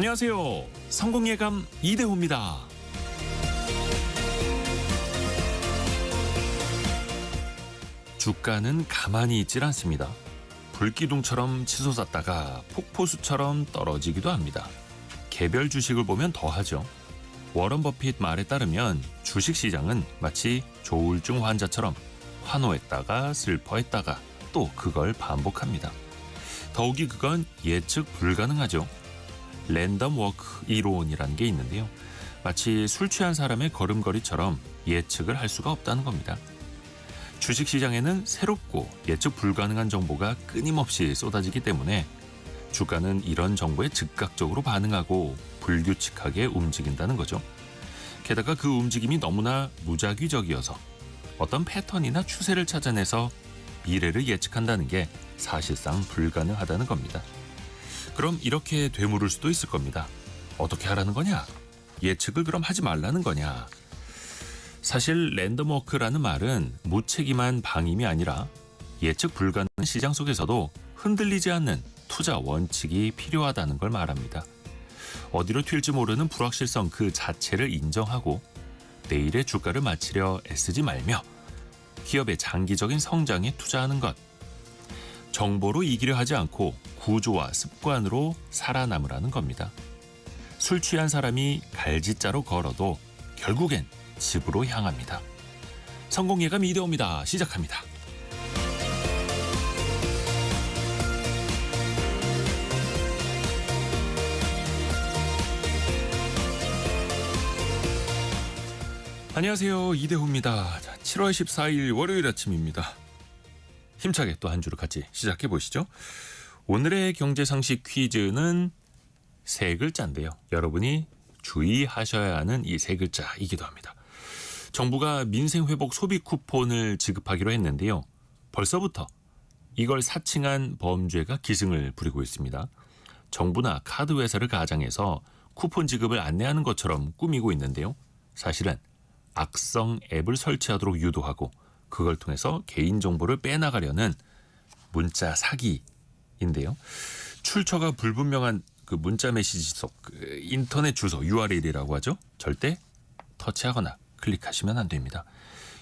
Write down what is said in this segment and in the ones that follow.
안녕하세요. 성공예감 이대호입니다. 주가는 가만히 있질 않습니다. 불기둥처럼 치솟았다가 폭포수처럼 떨어지기도 합니다. 개별 주식을 보면 더하죠. 워런 버핏 말에 따르면 주식시장은 마치 조울증 환자처럼 환호했다가 슬퍼했다가 또 그걸 반복합니다. 더욱이 그건 예측 불가능하죠. 랜덤 워크 이론이라는 게 있는데요. 마치 술 취한 사람의 걸음걸이처럼 예측을 할 수가 없다는 겁니다. 주식시장에는 새롭고 예측 불가능한 정보가 끊임없이 쏟아지기 때문에 주가는 이런 정보에 즉각적으로 반응하고 불규칙하게 움직인다는 거죠. 게다가 그 움직임이 너무나 무작위적이어서 어떤 패턴이나 추세를 찾아내서 미래를 예측한다는 게 사실상 불가능하다는 겁니다. 그럼 이렇게 되물을 수도 있을 겁니다. 어떻게 하라는 거냐? 예측을 그럼 하지 말라는 거냐? 사실 랜덤워크라는 말은 무책임한 방임이 아니라 예측 불가능한 시장 속에서도 흔들리지 않는 투자 원칙이 필요하다는 걸 말합니다. 어디로 튈지 모르는 불확실성 그 자체를 인정하고 내일의 주가를 맞추려 애쓰지 말며 기업의 장기적인 성장에 투자하는 것. 정보로 이기려 하지 않고 구조와 습관으로 살아남으라는 겁니다. 술 취한 사람이 갈짓자로 걸어도 결국엔 집으로 향합니다. 성공예감 이대호입니다. 시작합니다. 안녕하세요. 이대호입니다. 7월 14일 월요일 아침입니다. 힘차게 또 한 주를 같이 시작해 보시죠. 오늘의 경제상식 퀴즈는 세 글자인데요. 여러분이 주의하셔야 하는 이 세 글자이기도 합니다. 정부가 민생회복 소비 쿠폰을 지급하기로 했는데요. 벌써부터 이걸 사칭한 범죄가 기승을 부리고 있습니다. 정부나 카드 회사를 가장해서 쿠폰 지급을 안내하는 것처럼 꾸미고 있는데요. 사실은 악성 앱을 설치하도록 유도하고 그걸 통해서 개인정보를 빼나가려는 문자 사기인데요. 출처가 불분명한 그 문자 메시지 속 인터넷 주소 URL이라고 하죠. 절대 터치하거나 클릭하시면 안 됩니다.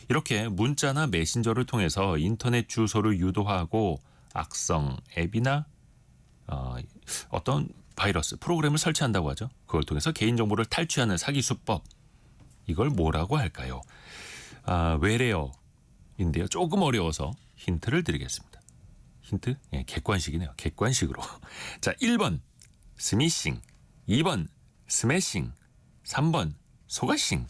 이렇게 문자나 메신저를 통해서 인터넷 주소를 유도하고 악성 앱이나 어떤 바이러스 프로그램을 설치한다고 하죠. 그걸 통해서 개인정보를 탈취하는 사기 수법. 이걸 뭐라고 할까요? 외래어인데요. 조금 어려워서 힌트를 드리겠습니다. 힌트? 예, 객관식이네요. 객관식으로. 자, 1번 스미싱, 2번 스매싱, 3번 소가싱.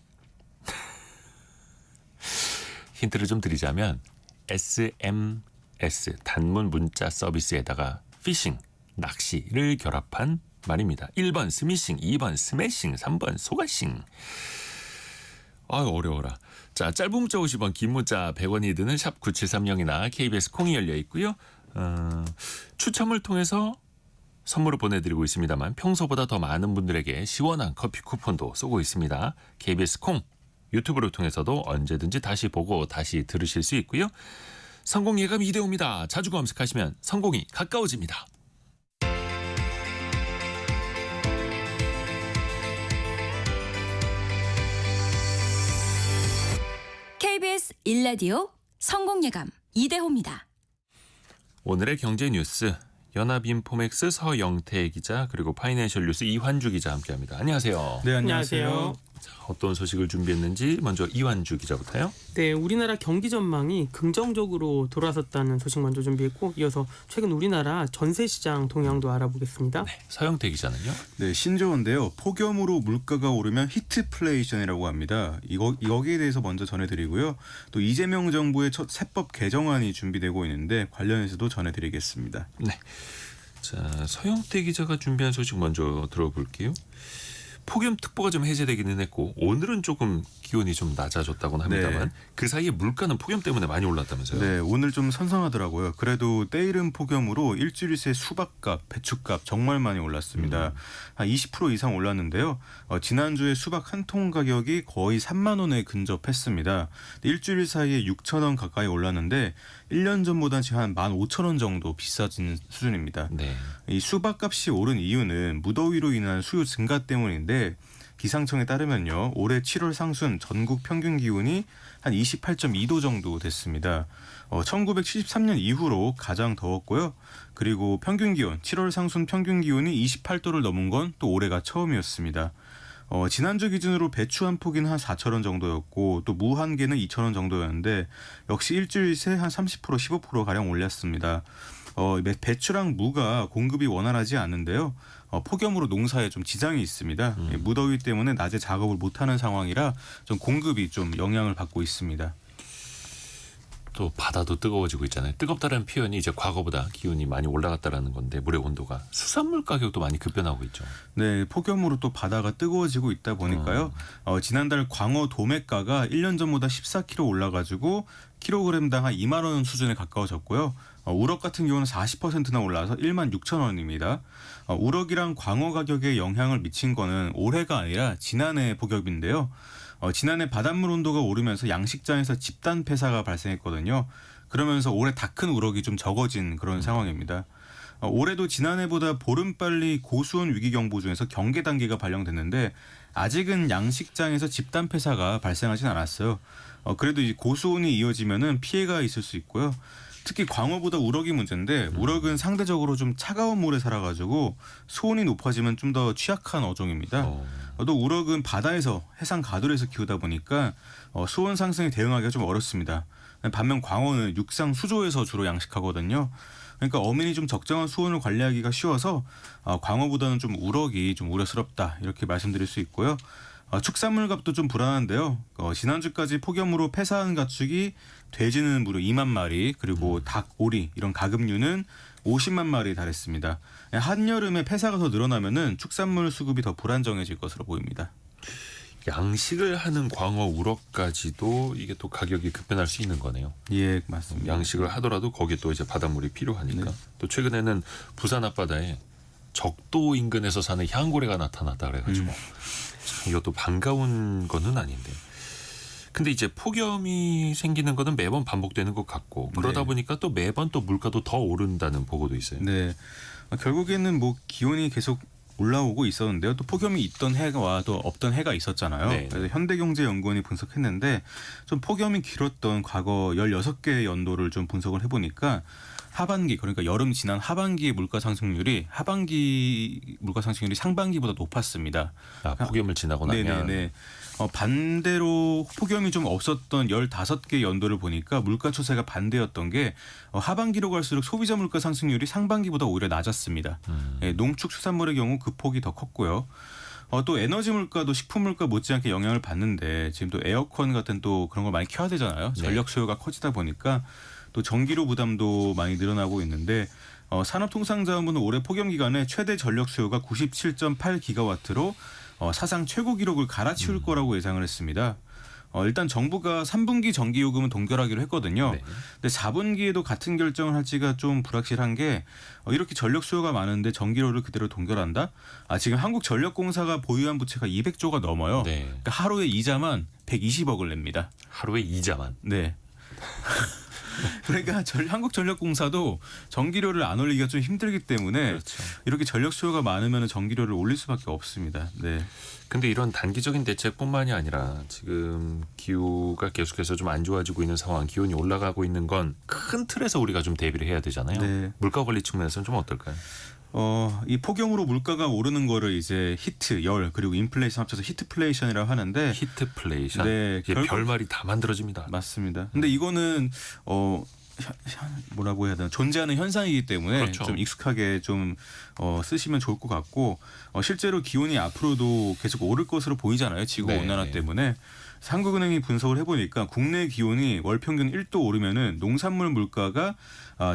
힌트를 좀 드리자면 SMS 단문 문자 서비스에다가 피싱, 낚시를 결합한 말입니다. 1번 스미싱, 2번 스매싱, 3번 소가싱. 아유 어려워라. 자, 짧은 문자 50원, 긴 문자 100원이 드는 샵 9730이나 KBS 콩이 열려 있고요. 추첨을 통해서 선물을 보내드리고 있습니다만 평소보다 더 많은 분들에게 시원한 커피 쿠폰도 쏘고 있습니다. KBS 콩, 유튜브를 통해서도 언제든지 다시 보고 다시 들으실 수 있고요. 성공예감 이대호입니다. 자주 검색하시면 성공이 가까워집니다. KBS 1라디오 성공예감 이대호입니다. 오늘의 경제 뉴스 연합인포맥스 서영태 기자 그리고 파이낸셜 뉴스 이환주 기자 함께합니다. 안녕하세요. 네, 안녕하세요. 자, 어떤 소식을 준비했는지 먼저 이환주 기자부터요. 네, 우리나라 경기 전망이 긍정적으로 돌아섰다는 소식 먼저 준비했고 이어서 최근 우리나라 전세 시장 동향도 알아보겠습니다. 네, 서영태 기자는요. 네, 신조어인데요. 폭염으로 물가가 오르면 히트플레이션이라고 합니다. 여기에 대해서 먼저 전해드리고요. 또 이재명 정부의 첫 세법 개정안이 준비되고 있는데 관련해서도 전해드리겠습니다. 네, 자 서영태 기자가 준비한 소식 먼저 들어볼게요. 폭염특보가 좀 해제되기는 했고 오늘은 조금 기온이 좀 낮아졌다고는 합니다만 네. 그 사이에 물가는 폭염 때문에 많이 올랐다면서요? 네, 오늘 좀 선선하더라고요. 그래도 때이른 폭염으로 일주일 새 수박값, 배추값 정말 많이 올랐습니다. 한 20% 이상 올랐는데요. 지난주에 수박 한 통 가격이 거의 3만 원에 근접했습니다. 일주일 사이에 6천 원 가까이 올랐는데 1년 전보다 지금 한 15,000원 정도 비싸진 수준입니다. 네. 이 수박값이 오른 이유는 무더위로 인한 수요 증가 때문인데 기상청에 따르면요. 올해 7월 상순 전국 평균 기온이 한 28.2도 정도 됐습니다. 1973년 이후로 가장 더웠고요. 그리고 평균 기온, 7월 상순 평균 기온이 28도를 넘은 건 또 올해가 처음이었습니다. 지난주 기준으로 배추 한 포기는 한 4,000원 정도였고 또 무 한 개는 2,000원 정도였는데 역시 일주일 새 한 30% 15%가량 올랐습니다. 배추랑 무가 공급이 원활하지 않은데요. 폭염으로 농사에 좀 지장이 있습니다. 무더위 때문에 낮에 작업을 못하는 상황이라 좀 공급이 좀 영향을 받고 있습니다. 또 바다도 뜨거워지고 있잖아요. 뜨겁다는 표현이 이제 과거보다 기온이 많이 올라갔다라는 건데 물의 온도가 수산물 가격도 많이 급변하고 있죠. 네, 폭염으로 또 바다가 뜨거워지고 있다 보니까요. 지난달 광어 도매가가 1년 전보다 14kg 올라가지고 킬로그램당 한 2만 원 수준에 가까워졌고요. 우럭 같은 경우는 40%나 올라서 1만 6천 원입니다. 우럭이랑 광어 가격에 영향을 미친 거는 올해가 아니라 지난해 폭염인데요. 지난해 바닷물 온도가 오르면서 양식장에서 집단 폐사가 발생했거든요. 그러면서 올해 다 큰 우럭이 좀 적어진 그런 상황입니다. 올해도 지난해보다 보름빨리 고수온 위기경보 중에서 경계 단계가 발령됐는데 아직은 양식장에서 집단 폐사가 발생하진 않았어요. 그래도 이 고수온이 이어지면은 피해가 있을 수 있고요. 특히 광어보다 우럭이 문제인데 우럭은 상대적으로 좀 차가운 물에 살아가지고 수온이 높아지면 좀 더 취약한 어종입니다. 또 우럭은 바다에서 해상 가두리에서 키우다 보니까 수온 상승에 대응하기가 좀 어렵습니다. 반면 광어는 육상 수조에서 주로 양식하거든요. 그러니까 어민이 좀 적정한 수온을 관리하기가 쉬워서 광어보다는 좀 우럭이 좀 우려스럽다 이렇게 말씀드릴 수 있고요. 축산물 값도 좀 불안한데요. 지난주까지 폭염으로 폐사한 가축이 돼지는 무려 2만 마리 그리고 닭, 오리 이런 가금류는 50만 마리에 달했습니다. 한여름에 폐사가 더 늘어나면은 축산물 수급이 더 불안정해질 것으로 보입니다. 양식을 하는 광어 우럭까지도 이게 또 가격이 급변할 수 있는 거네요. 예, 맞습니다. 양식을 하더라도 거기에 또 이제 바닷물이 필요하니까. 네. 또 최근에는 부산 앞바다에 적도 인근에서 사는 향고래가 나타났다 그래가지고 참 이것도 반가운 거는 아닌데. 근데 이제 폭염이 생기는 거는 매번 반복되는 것 같고 그러다 네. 보니까 또 매번 또 물가도 더 오른다는 보고도 있어요. 네, 결국에는 뭐 기온이 계속 올라오고 있었는데요. 또 폭염이 있던 해와 또 없던 해가 있었잖아요. 네. 그래서 현대경제연구원이 분석했는데 좀 폭염이 길었던 과거 16개의 연도를 좀 분석을 해보니까 하반기 그러니까 여름 지난 하반기의 물가 상승률이 하반기 물가 상승률이 상반기보다 높았습니다. 폭염을 지나고 나면 네네네. 반대로 폭염이 좀 없었던 15개 연도를 보니까 물가 추세가 반대였던 게 하반기로 갈수록 소비자 물가 상승률이 상반기보다 오히려 낮았습니다. 농축수산물의 경우 그 폭이 더 컸고요. 또 에너지 물가도 식품 물가 못지않게 영향을 받는데 지금 또 에어컨 같은 또 그런 걸 많이 켜야 되잖아요. 전력 수요가 커지다 보니까 또 전기료 부담도 많이 늘어나고 있는데 산업통상자원부는 올해 폭염 기간에 최대 전력 수요가 97.8기가와트로 사상 최고 기록을 갈아치울 거라고 예상을 했습니다. 일단 정부가 3분기 전기요금은 동결하기로 했거든요. 네. 근데 4분기에도 같은 결정을 할지가 좀 불확실한 게 이렇게 전력 수요가 많은데 전기료를 그대로 동결한다? 지금 한국전력공사가 보유한 부채가 200조가 넘어요. 네. 그러니까 하루에 이자만 120억을 냅니다. 하루에 이자만. 네. 그러니까 한국전력공사도 전기료를 안 올리기가 좀 힘들기 때문에 그렇죠. 이렇게 전력 수요가 많으면 전기료를 올릴 수밖에 없습니다. 네. 근데 이런 단기적인 대책뿐만이 아니라 지금 기후가 계속해서 좀 안 좋아지고 있는 상황, 기온이 올라가고 있는 건 큰 틀에서 우리가 좀 대비를 해야 되잖아요. 네. 물가 관리 측면에서는 좀 어떨까요? 이 폭염으로 물가가 오르는 거를 이제 히트, 열 그리고 인플레이션 합쳐서 히트플레이션이라고 하는데 히트플레이션. 네, 이게 별말이 다 만들어집니다. 맞습니다. 근데 이거는 뭐라고 해야 되나 존재하는 현상이기 때문에 그렇죠. 좀 익숙하게 좀 쓰시면 좋을 것 같고 실제로 기온이 앞으로도 계속 오를 것으로 보이잖아요. 지구 네, 온난화 네. 때문에. 한국은행이 분석을 해보니까 국내 기온이 월 평균 1도 오르면은 농산물 물가가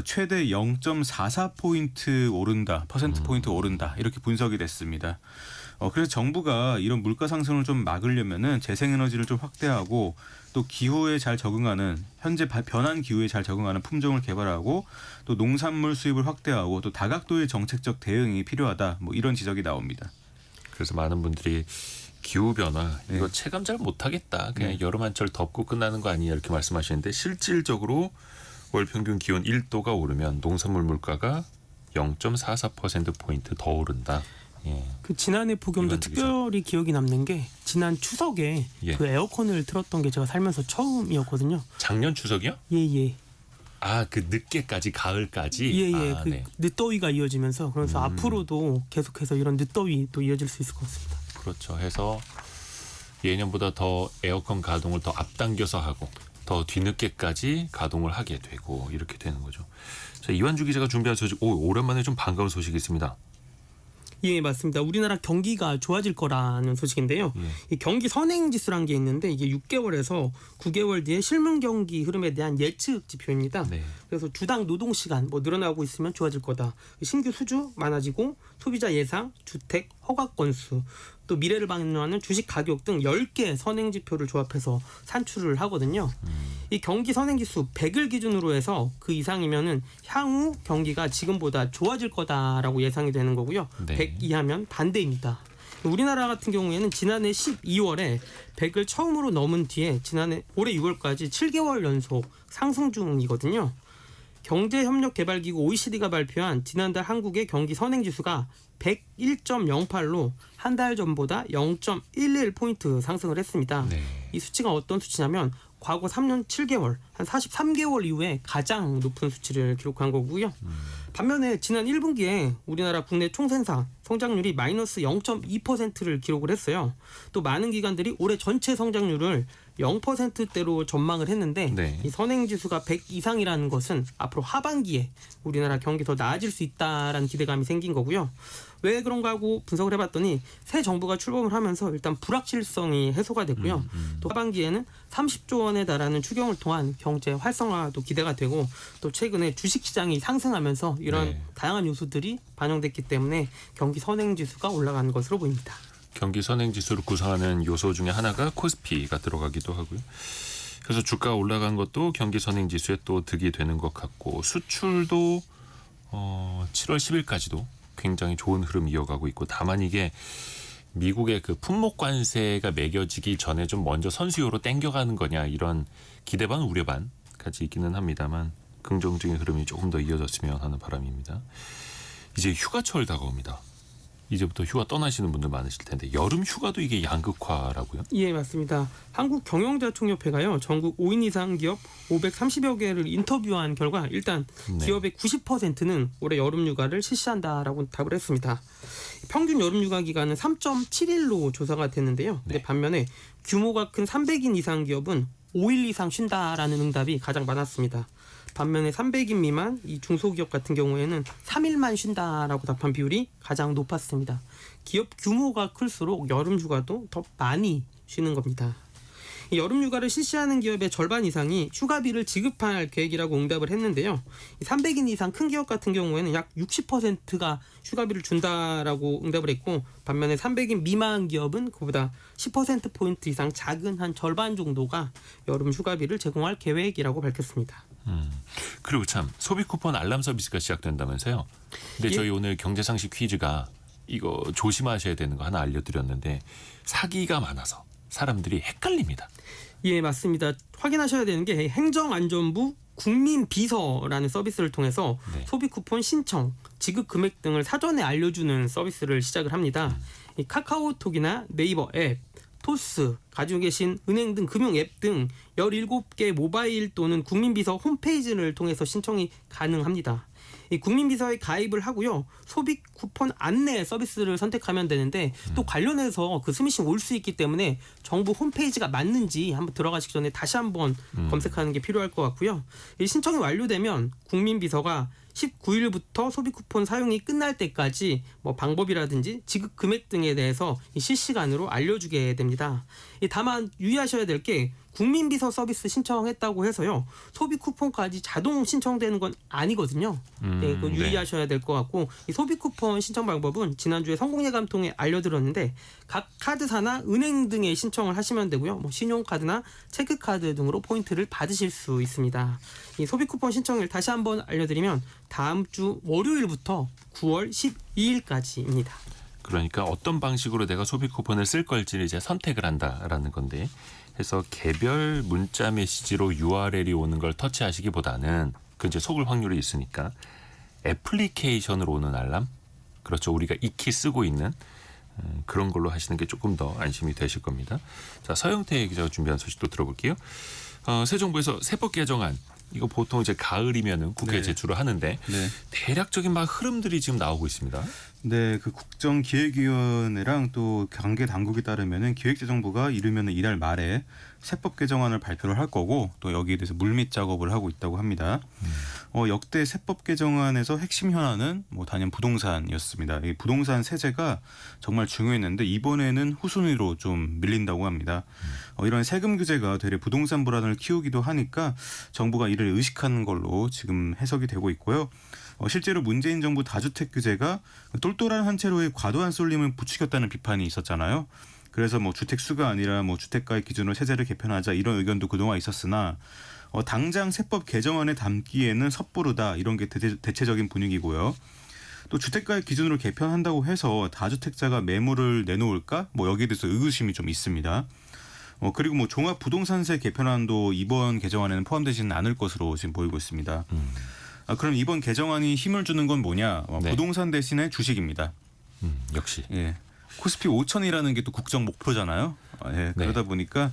최대 0.44포인트 오른다, 퍼센트 포인트 오른다 이렇게 분석이 됐습니다. 그래서 정부가 이런 물가 상승을 좀 막으려면은 재생에너지를 좀 확대하고 또 기후에 잘 적응하는 현재 변한 기후에 잘 적응하는 품종을 개발하고 또 농산물 수입을 확대하고 또 다각도의 정책적 대응이 필요하다. 뭐 이런 지적이 나옵니다. 그래서 많은 분들이 기후 변화 이거 네. 체감 잘 못하겠다. 그냥 네. 여름 한철 덥고 끝나는 거 아니냐 이렇게 말씀하시는데 실질적으로 월 평균 기온 1도가 오르면 농산물 물가가 0.44%포인트 더 오른다. 예. 그 지난해 폭염도 이건 특별히 기억이 남는 게 지난 추석에 예. 그 에어컨을 틀었던 게 제가 살면서 처음이었거든요. 작년 추석이요? 예예. 아, 그 늦게까지 가을까지. 예예. 아, 그 네. 늦더위가 이어지면서 그래서 앞으로도 계속해서 이런 늦더위 또 이어질 수 있을 것 같습니다. 그렇죠. 해서 예년보다 더 에어컨 가동을 더 앞당겨서 하고 더 뒤늦게까지 가동을 하게 되고 이렇게 되는 거죠. 자, 이완주 기자가 준비한 소식, 오랜만에 좀 반가운 소식이 있습니다. 예, 맞습니다. 우리나라 경기가 좋아질 거라는 소식인데요. 예. 이 경기 선행지수라는 게 있는데 이게 6개월에서 9개월 뒤에 실물 경기 흐름에 대한 예측 지표입니다. 네. 그래서 주당 노동 시간 뭐 늘어나고 있으면 좋아질 거다. 신규 수주 많아지고 소비자 예상, 주택 허가 건수, 또 미래를 반영하는 주식 가격 등 10개 선행 지표를 조합해서 산출을 하거든요. 이 경기 선행지수 100을 기준으로 해서 그 이상이면은 향후 경기가 지금보다 좋아질 거다라고 예상이 되는 거고요. 네. 100 이하면 반대입니다. 우리나라 같은 경우에는 지난해 12월에 100을 처음으로 넘은 뒤에 지난해 올해 6월까지 7개월 연속 상승 중이거든요. 경제협력개발기구 OECD가 발표한 지난달 한국의 경기 선행지수가 101.08로 한 달 전보다 0.11포인트 상승을 했습니다. 네. 이 수치가 어떤 수치냐면 과거 3년 7개월, 한 43개월 이후에 가장 높은 수치를 기록한 거고요. 반면에 지난 1분기에 우리나라 국내 총생산 성장률이 마이너스 0.2%를 기록을 했어요. 또 많은 기관들이 올해 전체 성장률을 0%대로 전망을 했는데 네. 이 선행지수가 100 이상이라는 것은 앞으로 하반기에 우리나라 경기 더 나아질 수 있다라는 기대감이 생긴 거고요. 왜 그런가 하고 분석을 해봤더니 새 정부가 출범을 하면서 일단 불확실성이 해소가 됐고요. 또 하반기에는 30조 원에 달하는 추경을 통한 경제 활성화도 기대가 되고 또 최근에 주식시장이 상승하면서 이런 네. 다양한 요소들이 반영됐기 때문에 경기 선행지수가 올라가는 것으로 보입니다. 경기 선행지수를 구성하는 요소 중에 하나가 코스피가 들어가기도 하고요. 그래서 주가가 올라간 것도 경기 선행지수에 또 득이 되는 것 같고 수출도 7월 10일까지도 굉장히 좋은 흐름 이어가고 있고 다만 이게 미국의 그 품목 관세가 매겨지기 전에 좀 먼저 선수요로 땡겨가는 거냐 이런 기대 반 우려 반까지 있기는 합니다만 긍정적인 흐름이 조금 더 이어졌으면 하는 바람입니다. 이제 휴가철 다가옵니다. 이제부터 휴가 떠나시는 분들 많으실 텐데 여름 휴가도 이게 양극화라고요? 예, 맞습니다. 한국경영자총협회가요. 전국 5인 이상 기업 530여 개를 인터뷰한 결과 일단 네. 기업의 90%는 올해 여름 휴가를 실시한다라고 답을 했습니다. 평균 여름 휴가 기간은 3.7일로 조사가 됐는데요. 근데 네. 반면에 규모가 큰 300인 이상 기업은 5일 이상 쉰다라는 응답이 가장 많았습니다. 반면에 300인 미만 이 중소기업 같은 경우에는 3일만 쉰다라고 답한 비율이 가장 높았습니다. 기업 규모가 클수록 여름 휴가도 더 많이 쉬는 겁니다. 이 여름 휴가를 실시하는 기업의 절반 이상이 휴가비를 지급할 계획이라고 응답을 했는데요. 300인 이상 큰 기업 같은 경우에는 약 60%가 휴가비를 준다라고 응답을 했고 반면에 300인 미만 기업은 그보다 10%포인트 이상 작은 한 절반 정도가 여름 휴가비를 제공할 계획이라고 밝혔습니다. 그리고 참 소비 쿠폰 알람 서비스가 시작된다면서요. 근데 예. 저희 오늘 경제상식 퀴즈가 이거 조심하셔야 되는 거 하나 알려드렸는데 사기가 많아서 사람들이 헷갈립니다. 예, 맞습니다. 확인하셔야 되는 게 행정안전부 국민비서라는 서비스를 통해서 네. 소비 쿠폰 신청, 지급 금액 등을 사전에 알려주는 서비스를 시작을 합니다. 이 카카오톡이나 네이버 앱, 토스, 가지고 계신 은행 등 금융 앱 등 17개 모바일 또는 국민비서 홈페이지를 통해서 신청이 가능합니다. 이 국민비서에 가입을 하고요. 소비 쿠폰 안내 서비스를 선택하면 되는데 또 관련해서 그 스미싱 올 수 있기 때문에 정부 홈페이지가 맞는지 한번 들어가시기 전에 다시 한번 검색하는 게 필요할 것 같고요. 이 신청이 완료되면 국민비서가 19일부터 소비 쿠폰 사용이 끝날 때까지 뭐 방법이라든지 지급 금액 등에 대해서 실시간으로 알려주게 됩니다. 다만 유의하셔야 될 게 국민비서 서비스 신청했다고 해서요. 소비 쿠폰까지 자동 신청되는 건 아니거든요. 네, 그거 유의하셔야 될 것 같고 이 소비 쿠폰 신청 방법은 지난주에 성공예감 통해 알려드렸는데 각 카드사나 은행 등에 신청을 하시면 되고요. 뭐 신용카드나 체크카드 등으로 포인트를 받으실 수 있습니다. 이 소비 쿠폰 신청일 다시 한번 알려드리면 다음 주 월요일부터 9월 12일까지입니다. 그러니까 어떤 방식으로 내가 소비 쿠폰을 쓸 걸지를 이제 선택을 한다라는 건데 해서 개별 문자 메시지로 URL이 오는 걸 터치하시기보다는 그 이제 속을 확률이 있으니까 애플리케이션으로 오는 알람, 그렇죠. 우리가 익히 쓰고 있는 그런 걸로 하시는 게 조금 더 안심이 되실 겁니다. 자, 서영태 기자가 준비한 소식도 들어볼게요. 새 정부에서 세법 개정안 이거 보통 이제 가을이면은 국회에 네. 제출을 하는데 네. 대략적인 막 흐름들이 지금 나오고 있습니다. 네, 그 국정기획위원회랑 또 관계 당국에 따르면은 기획재정부가 이르면은 이달 말에 세법 개정안을 발표를 할 거고 또 여기에 대해서 물밑 작업을 하고 있다고 합니다. 역대 세법 개정안에서 핵심 현안은 뭐 단연 부동산이었습니다. 이 부동산 세제가 정말 중요했는데 이번에는 후순위로 좀 밀린다고 합니다. 이런 세금 규제가 되레 부동산 불안을 키우기도 하니까 정부가 이를 의식한 걸로 지금 해석이 되고 있고요. 실제로 문재인 정부 다주택 규제가 똘똘한 한 채로의 과도한 쏠림을 부추겼다는 비판이 있었잖아요. 그래서 뭐 주택 수가 아니라 뭐 주택가의 기준으로 세제를 개편하자 이런 의견도 그동안 있었으나 당장 세법 개정안에 담기에는 섣부르다 이런 게 대체적인 분위기고요. 또 주택가의 기준으로 개편한다고 해서 다주택자가 매물을 내놓을까? 뭐 여기에 대해서 의구심이 좀 있습니다. 그리고 뭐 종합부동산세 개편안도 이번 개정안에는 포함되지는 않을 것으로 지금 보이고 있습니다. 그럼 이번 개정안이 힘을 주는 건 뭐냐? 네. 부동산 대신에 주식입니다. 역시. 예. 코스피 5천이라는 게 또 국정 목표잖아요. 예, 그러다 보니까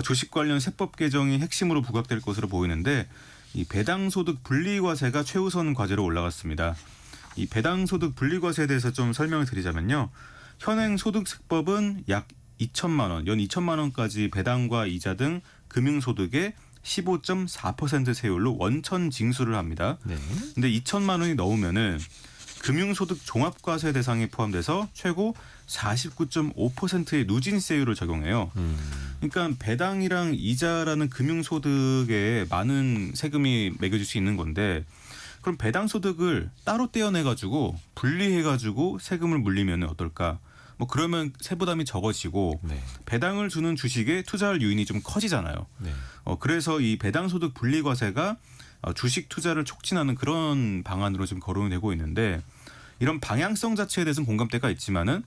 주식 관련 세법 개정이 핵심으로 부각될 것으로 보이는데 이 배당소득 분리과세가 최우선 과제로 올라갔습니다. 이 배당소득 분리과세에 대해서 좀 설명을 드리자면요. 현행 소득세법은 약 2천만 원, 연 2천만 원까지 배당과 이자 등 금융소득의 15.4% 세율로 원천 징수를 합니다. 네. 근데 2천만 원이 넘으면은 금융소득 종합과세 대상에 포함돼서 최고 49.5%의 누진세율을 적용해요. 그러니까 배당이랑 이자라는 금융소득에 많은 세금이 매겨질 수 있는 건데 그럼 배당소득을 따로 떼어내가지고 분리해가지고 세금을 물리면 어떨까? 뭐 그러면 세부담이 적어지고 네. 배당을 주는 주식에 투자할 요인이 좀 커지잖아요. 네. 그래서 이 배당소득 분리과세가 주식 투자를 촉진하는 그런 방안으로 지금 거론이 되고 있는데 이런 방향성 자체에 대해서는 공감대가 있지만은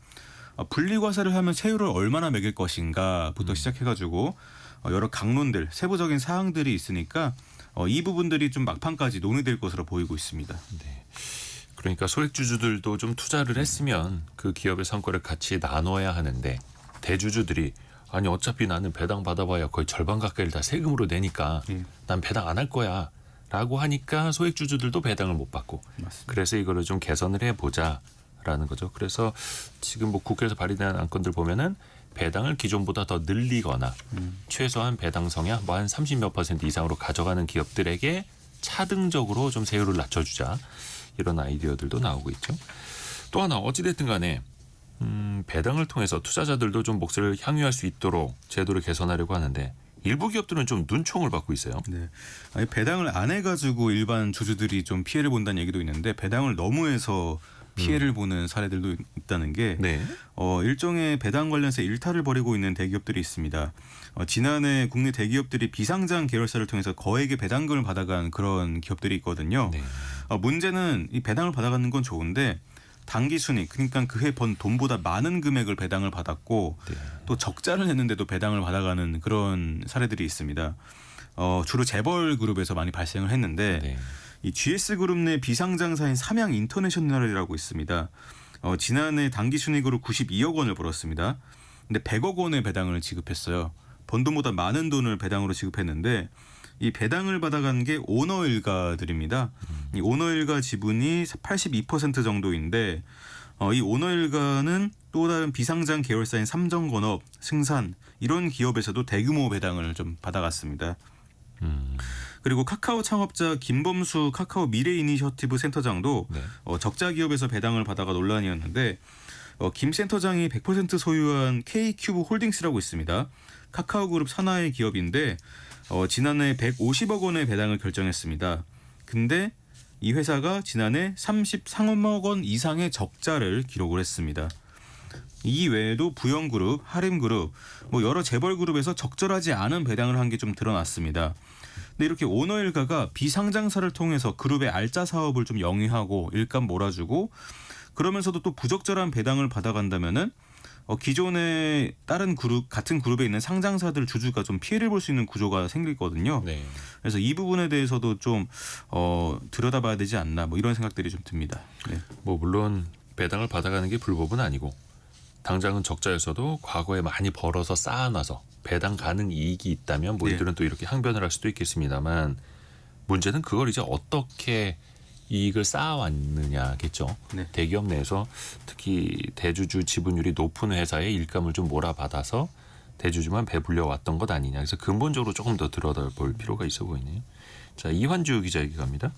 분리과세를 하면 세율을 얼마나 매길 것인가부터 시작해가지고 여러 강론들, 세부적인 사항들이 있으니까 이 부분들이 좀 막판까지 논의될 것으로 보이고 있습니다. 네. 그러니까 소액주주들도 좀 투자를 했으면 그 기업의 성과를 같이 나눠야 하는데 대주주들이 아니 어차피 나는 배당 받아봐야 거의 절반 가까이를 다 세금으로 내니까 난 배당 안 할 거야 라고 하니까 소액주주들도 배당을 못 받고 맞습니다. 그래서 이거를 좀 개선을 해보자라는 거죠. 그래서 지금 뭐 국회에서 발의된 안건들 보면은 배당을 기존보다 더 늘리거나 최소한 배당 성향 뭐 한 30몇 % 이상으로 가져가는 기업들에게 차등적으로 좀 세율을 낮춰주자 이런 아이디어들도 나오고 있죠. 또 하나 어찌됐든 간에 배당을 통해서 투자자들도 좀 몫을 향유할 수 있도록 제도를 개선하려고 하는데 일부 기업들은 좀 눈총을 받고 있어요. 네, 아니, 배당을 안 해가지고 일반 주주들이 좀 피해를 본다는 얘기도 있는데 배당을 너무 해서 피해를 보는 사례들도 있다는 게 네. 일종의 배당 관련해서 일탈을 벌이고 있는 대기업들이 있습니다. 지난해 국내 대기업들이 비상장 계열사를 통해서 거액의 배당금을 받아간 그런 기업들이 있거든요. 네. 문제는 이 배당을 받아가는 건 좋은데 단기 순이익 그러니까 그해 번 돈보다 많은 금액을 배당을 받았고 네. 또 적자를 냈는데도 배당을 받아가는 그런 사례들이 있습니다. 주로 재벌 그룹에서 많이 발생을 했는데 네. 이 GS그룹 내 비상장사인 삼양 인터내셔널이라고 있습니다. 지난해 단기 순이익으로 92억 원을 벌었습니다. 근데 100억 원의 배당을 지급했어요. 번 돈보다 많은 돈을 배당으로 지급했는데 이 배당을 받아간 게 오너 일가들입니다. 이 오너 일가 지분이 82% 정도인데 이 오너 일가는 또 다른 비상장 계열사인 삼정건업, 승산 이런 기업에서도 대규모 배당을 좀 받아갔습니다. 그리고 카카오 창업자 김범수 카카오 미래 이니셔티브 센터장도 네. 적자 기업에서 배당을 받아가 논란이었는데 김 센터장이 100% 소유한 K큐브 홀딩스라고 있습니다. 카카오그룹 산하의 기업인데 지난해 150억 원의 배당을 결정했습니다. 근데 이 회사가 지난해 33억 원 이상의 적자를 기록을 했습니다. 이 외에도 부영그룹, 하림그룹, 여러 재벌그룹에서 적절하지 않은 배당을 한 게 좀 드러났습니다. 근데 이렇게 오너 일가가 비상장사를 통해서 그룹의 알짜 사업을 좀 영위하고 일감 몰아주고 그러면서도 또 부적절한 배당을 받아간다면은 기존의 다른 그룹 같은 그룹에 있는 상장사들 주주가 좀 피해를 볼 수 있는 구조가 생기거든요. 네. 그래서 이 부분에 대해서도 좀 들여다봐야 되지 않나 이런 생각들이 좀 듭니다. 네. 물론 배당을 받아가는 게 불법은 아니고 당장은 적자였어도 과거에 많이 벌어서 쌓아놔서 배당 가능 이익이 있다면 네. 이들은 또 이렇게 항변을 할 수도 있겠습니다만 문제는 그걸 이제 어떻게 이익을 쌓아왔느냐겠죠. 네. 대기업 내에서 특히 대주주 지분율이 높은 회사의 일감을 좀 몰아받아서 대주주만 배불려 왔던 것 아니냐. 그래서 근본적으로 조금 더 들여다볼 필요가 있어 보이네요. 자, 이환주 기자에게 갑니다.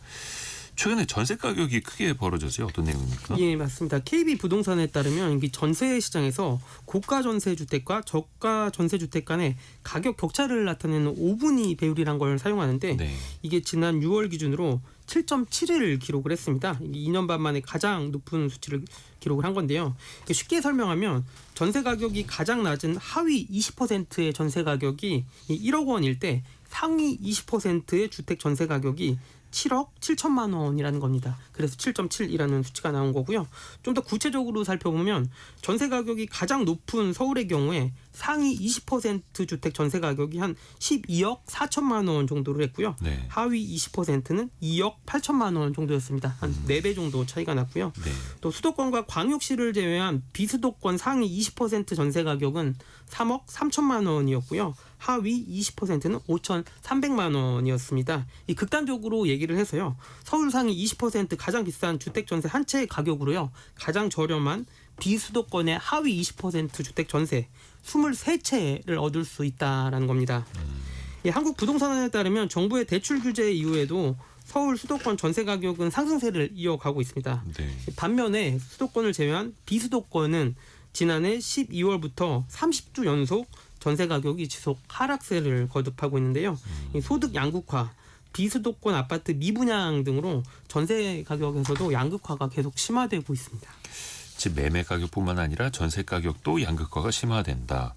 최근에 전세 가격이 크게 벌어졌어요. 어떤 내용입니까? 예, 맞습니다. KB 부동산에 따르면 이 전세 시장에서 고가 전세 주택과 저가 전세 주택 간의 가격 격차를 나타내는 오분위 배율이란 걸 사용하는데 네. 이게 지난 6월 기준으로 7.7을 기록을 했습니다. 2년 반 만에 가장 높은 수치를 기록을 한 건데요. 쉽게 설명하면 전세 가격이 가장 낮은 하위 20%의 전세 가격이 1억 원일 때 상위 20%의 주택 전세 가격이 7억 7천만 원이라는 겁니다. 그래서 7.7이라는 수치가 나온 거고요. 좀 더 구체적으로 살펴보면 전세 가격이 가장 높은 서울의 경우에 상위 20% 주택 전세 가격이 한 12억 4천만 원 정도를 했고요. 네. 하위 20%는 2억 8천만 원 정도였습니다. 한 4배 정도 차이가 났고요. 네. 또 수도권과 광역시를 제외한 비수도권 상위 20% 전세 가격은 3억 3천만 원이었고요. 하위 20%는 5,300만 원이었습니다. 이 극단적으로 얘기를 해서요. 서울 상위 20% 가장 비싼 주택 전세 한 채의 가격으로요. 가장 저렴한 비수도권의 하위 20% 주택 전세 23채를 얻을 수 있다라는 겁니다. 예, 한국 부동산원에 따르면 정부의 대출 규제 이후에도 서울 수도권 전세 가격은 상승세를 이어가고 있습니다. 네. 반면에 수도권을 제외한 비수도권은 지난해 12월부터 30주 연속 전세 가격이 지속 하락세를 거듭하고 있는데요. 이 소득 양극화, 비수도권 아파트 미분양 등으로 전세 가격에서도 양극화가 계속 심화되고 있습니다. 집 매매 가격뿐만 아니라 전세 가격도 양극화가 심화된다.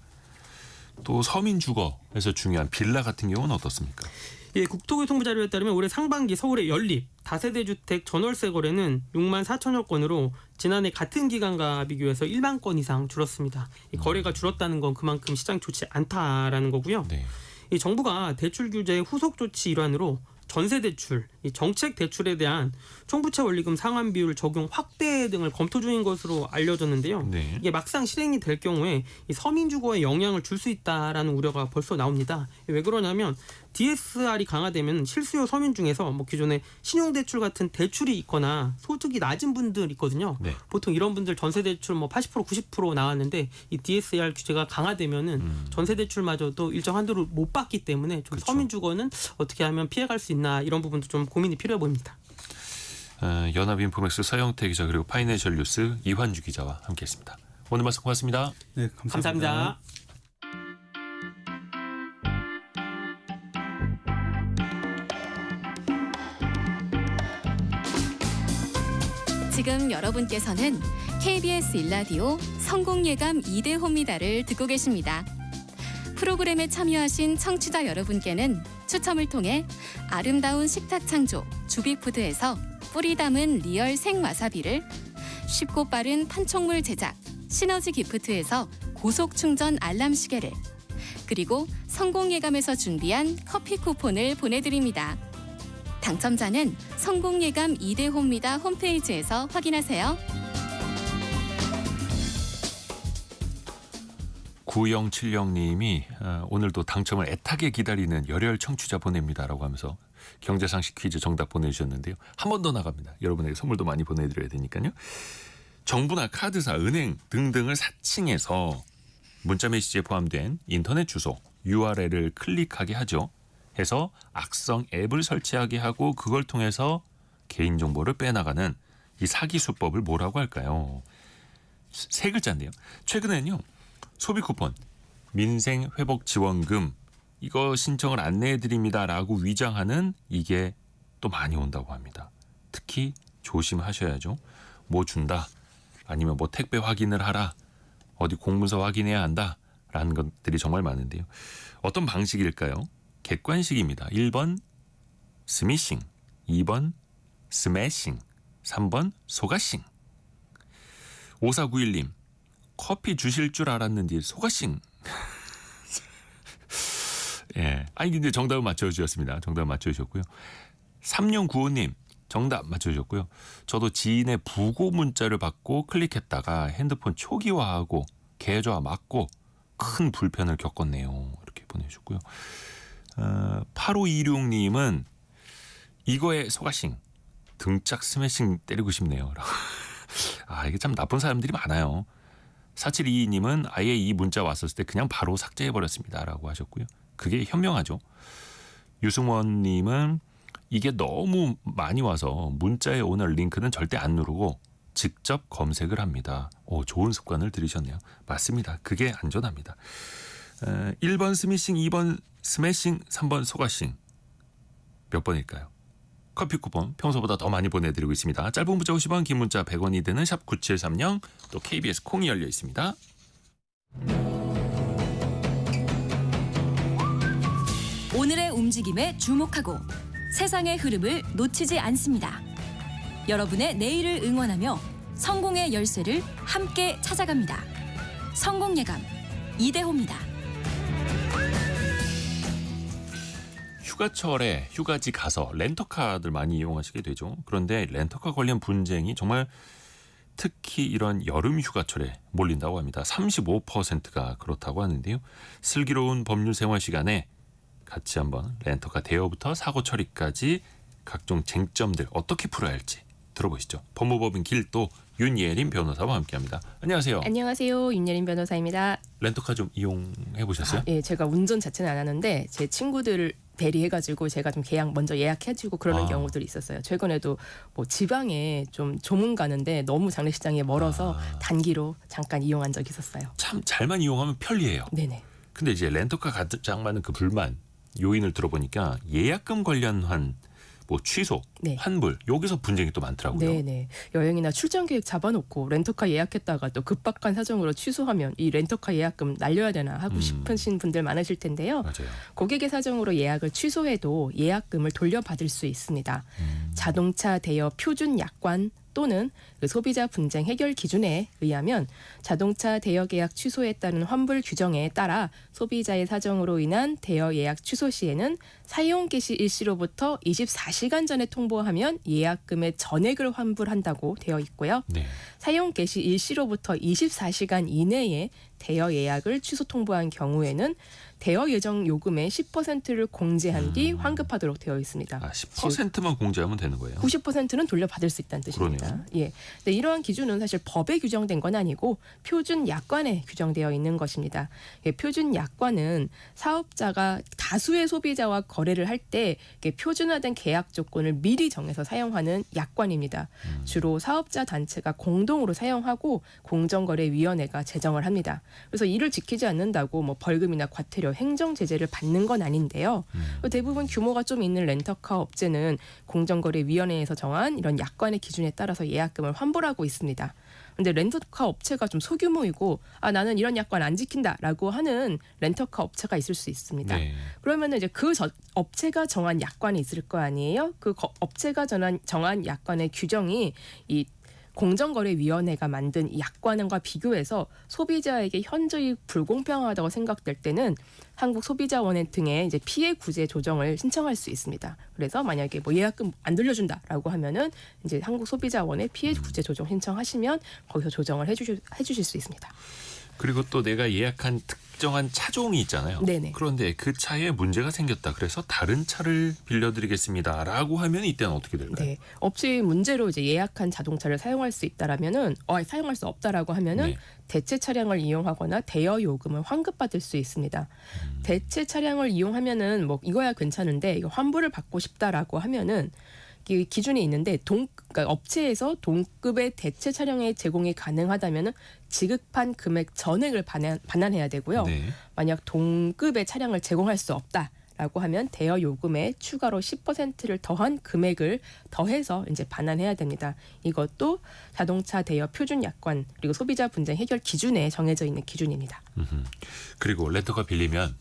또 서민 주거에서 중요한 빌라 같은 경우는 어떻습니까? 예, 국토교통부 자료에 따르면 올해 상반기 서울의 연립 다세대 주택 전월세 거래는 6만 4천여 건으로 지난해 같은 기간과 비교해서 1만 건 이상 줄었습니다. 이 거래가 줄었다는 건 그만큼 시장이 좋지 않다라는 거고요. 네. 이 정부가 대출 규제의 후속 조치 일환으로 전세 대출, 이 정책 대출에 대한 총부채 원리금 상환 비율 적용 확대 등을 검토 중인 것으로 알려졌는데요. 네. 이게 막상 실행이 될 경우에 이 서민 주거에 영향을 줄 수 있다라는 우려가 벌써 나옵니다. 왜 그러냐면 DSR이 강화되면 실수요 서민 중에서 기존에 신용대출 같은 대출이 있거나 소득이 낮은 분들 있거든요. 네. 보통 이런 분들 전세대출 80% 90% 나왔는데 이 DSR 규제가 강화되면은 전세대출마저도 일정 한도를 못 받기 때문에 좀 그쵸. 서민 주거는 어떻게 하면 피해갈 수 있나 이런 부분도 좀 고민이 필요해 보입니다. 연합인포맥스 서영태 기자 그리고 파이낸셜 뉴스 이환주 기자와 함께했습니다. 오늘 말씀 고맙습니다. 네, 감사합니다. 지금 여러분께서는 KBS 일라디오 성공예감 2대 홈미다를 듣고 계십니다. 프로그램에 참여하신 청취자 여러분께는 추첨을 통해 아름다운 식탁 창조 주비푸드에서 뿌리 담은 리얼 생와사비를, 쉽고 빠른 판촉물 제작 시너지 기프트에서 고속 충전 알람 시계를, 그리고 성공예감에서 준비한 커피 쿠폰을 보내드립니다. 당첨자는 성공예감 2대 홈미다 홈페이지에서 확인하세요. 9070님이 오늘도 당첨을 애타게 기다리는 열혈 청취자 보냅니다라고 하면서 경제상식 퀴즈 정답 보내주셨는데요. 한 번 더 나갑니다. 여러분에게 선물도 많이 보내드려야 되니까요. 정부나 카드사, 은행 등등을 사칭해서 문자 메시지에 포함된 인터넷 주소 URL을 클릭하게 하죠. 해서 악성 앱을 설치하게 하고 그걸 통해서 개인정보를 빼나가는 이 사기 수법을 뭐라고 할까요? 세 글자인데요. 최근에는요. 소비 쿠폰, 민생 회복 지원금 이거 신청을 안내해 드립니다라고 위장하는 이게 또 많이 온다고 합니다. 특히 조심하셔야죠. 뭐 준다. 아니면 뭐 택배 확인을 하라. 어디 공문서 확인해야 한다라는 것들이 정말 많은데요. 어떤 방식일까요? 객관식입니다. 1번 스미싱, 2번 스매싱, 3번 소가싱. 5491님 커피 주실 줄 알았는데 소가싱. 예, 아니 근데 정답은 맞춰주셨습니다. 정답 맞춰주셨고요. 3095님 정답 맞춰주셨고요. 저도 지인의 부고 문자를 받고 클릭했다가 핸드폰 초기화하고 계좌 막고 큰 불편을 겪었네요. 이렇게 보내주셨고요. 8526님은 이거에 소가싱 등짝 스매싱 때리고 싶네요. 아 이게 참 나쁜 사람들이 많아요. 4722님은 아예 이 문자 왔었을 때 그냥 바로 삭제해버렸습니다. 라고 하셨고요. 그게 현명하죠. 유승원님은 이게 너무 많이 와서 문자에 오는 링크는 절대 안 누르고 직접 검색을 합니다. 오, 좋은 습관을 들이셨네요. 맞습니다. 그게 안전합니다. 1번 스미싱, 2번 스매싱, 3번 소가싱. 몇 번일까요? 커피 쿠폰 평소보다 더 많이 보내드리고 있습니다. 짧은 문자 50원, 긴 문자 100원이 드는 샵 9730 또 KBS 콩이 열려 있습니다. 오늘의 움직임에 주목하고 세상의 흐름을 놓치지 않습니다. 여러분의 내일을 응원하며 성공의 열쇠를 함께 찾아갑니다. 성공예감 이대호입니다. 휴가철에 휴가지 가서 렌터카들 많이 이용하시게 되죠. 그런데 렌터카 관련 분쟁이 정말 특히 이런 여름 휴가철에 몰린다고 합니다. 35%가 그렇다고 하는데요. 슬기로운 법률 생활 시간에 같이 한번 렌터카 대여부터 사고 처리까지 각종 쟁점들 어떻게 풀어야 할지 들어보시죠. 법무법인 길도 윤예린 변호사와 함께합니다. 안녕하세요. 안녕하세요. 윤예린 변호사입니다. 렌터카 좀 이용해 보셨어요? 예, 제가 운전 자체는 안 하는데 제 친구들을 대리해가지고 제가 좀 계약 먼저 예약해주고 그러는 경우들이 있었어요. 최근에도 뭐 지방에 좀 조문 가는데 너무 장례식장이 멀어서 단기로 잠깐 이용한 적이 있었어요. 참 잘만 이용하면 편리해요. 네네. 근데 이제 렌터카 가장 많은 그 불만 요인을 들어보니까 예약금 관련한 뭐 취소, 네. 환불 여기서 분쟁이 또 많더라고요. 네네. 여행이나 출장 계획 잡아놓고 렌터카 예약했다가 또 급박한 사정으로 취소하면 이 렌터카 예약금 날려야 되나 하고 싶으신 분들 많으실 텐데요. 맞아요. 고객의 사정으로 예약을 취소해도 예약금을 돌려받을 수 있습니다. 자동차 대여 표준 약관 또는 그 소비자 분쟁 해결 기준에 의하면 자동차 대여 계약 취소에 따른 환불 규정에 따라 소비자의 사정으로 인한 대여 예약 취소 시에는 사용 개시 일시로부터 24시간 전에 통보하면 예약금의 전액을 환불한다고 되어 있고요. 네. 사용 개시 일시로부터 24시간 이내에 대여 예약을 취소 통보한 경우에는 대여 예정 요금의 10%를 공제한 뒤 환급하도록 되어 있습니다. 10%만 공제하면 되는 거예요. 90%는 돌려받을 수 있다는 뜻입니다. 그러네요. 예. 근데 이러한 기준은 사실 법에 규정된 건 아니고 표준 약관에 규정되어 있는 것입니다. 예, 표준 약관은 사업자가 다수의 소비자와 거래를 할 때 표준화된 계약 조건을 미리 정해서 사용하는 약관입니다. 주로 사업자 단체가 공동으로 사용하고 공정거래위원회가 제정을 합니다. 그래서 이를 지키지 않는다고 뭐 벌금이나 과태료, 행정 제재를 받는 건 아닌데요. 대부분 규모가 좀 있는 렌터카 업체는 공정거래위원회에서 정한 이런 약관의 기준에 따라서 예약금을 환불하고 있습니다. 근데 렌터카 업체가 좀 소규모이고 나는 이런 약관 안 지킨다라고 하는 렌터카 업체가 있을 수 있습니다. 네. 그러면은 이제 그 업체가 정한 약관이 있을 거 아니에요? 그 업체가 정한 약관의 규정이 이 공정거래위원회가 만든 이 약관과 비교해서 소비자에게 현저히 불공평하다고 생각될 때는 한국소비자원회 등의 이제 피해 구제 조정을 신청할 수 있습니다. 그래서 만약에 뭐 예약금 안 돌려준다라고 하면은 이제 한국소비자원회 피해 구제 조정 신청하시면 거기서 조정을 해주실 수 있습니다. 그리고 또 내가 예약한 특정한 차종이 있잖아요. 네네. 그런데 그 차에 문제가 생겼다. 그래서 다른 차를 빌려드리겠습니다라고 하면 이때는 어떻게 될까요? 네, 업체의 문제로 이제 예약한 자동차를 사용할 수 있다라면은 사용할 수 없다라고 하면은 네. 대체 차량을 이용하거나 대여 요금을 환급받을 수 있습니다. 대체 차량을 이용하면은 뭐 이거야 괜찮은데 이거 환불을 받고 싶다라고 하면은 이 기준이 있는데 그러니까 업체에서 동급의 대체 차량의 제공이 가능하다면은 지급한 금액 전액을 반환해야 되고요. 네. 만약 동급의 차량을 제공할 수 없다라고 하면 대여 요금에 추가로 10%를 더한 금액을 더해서 이제 반환해야 됩니다. 이것도 자동차 대여 표준 약관 그리고 소비자 분쟁 해결 기준에 정해져 있는 기준입니다. 그리고 렌터카 빌리면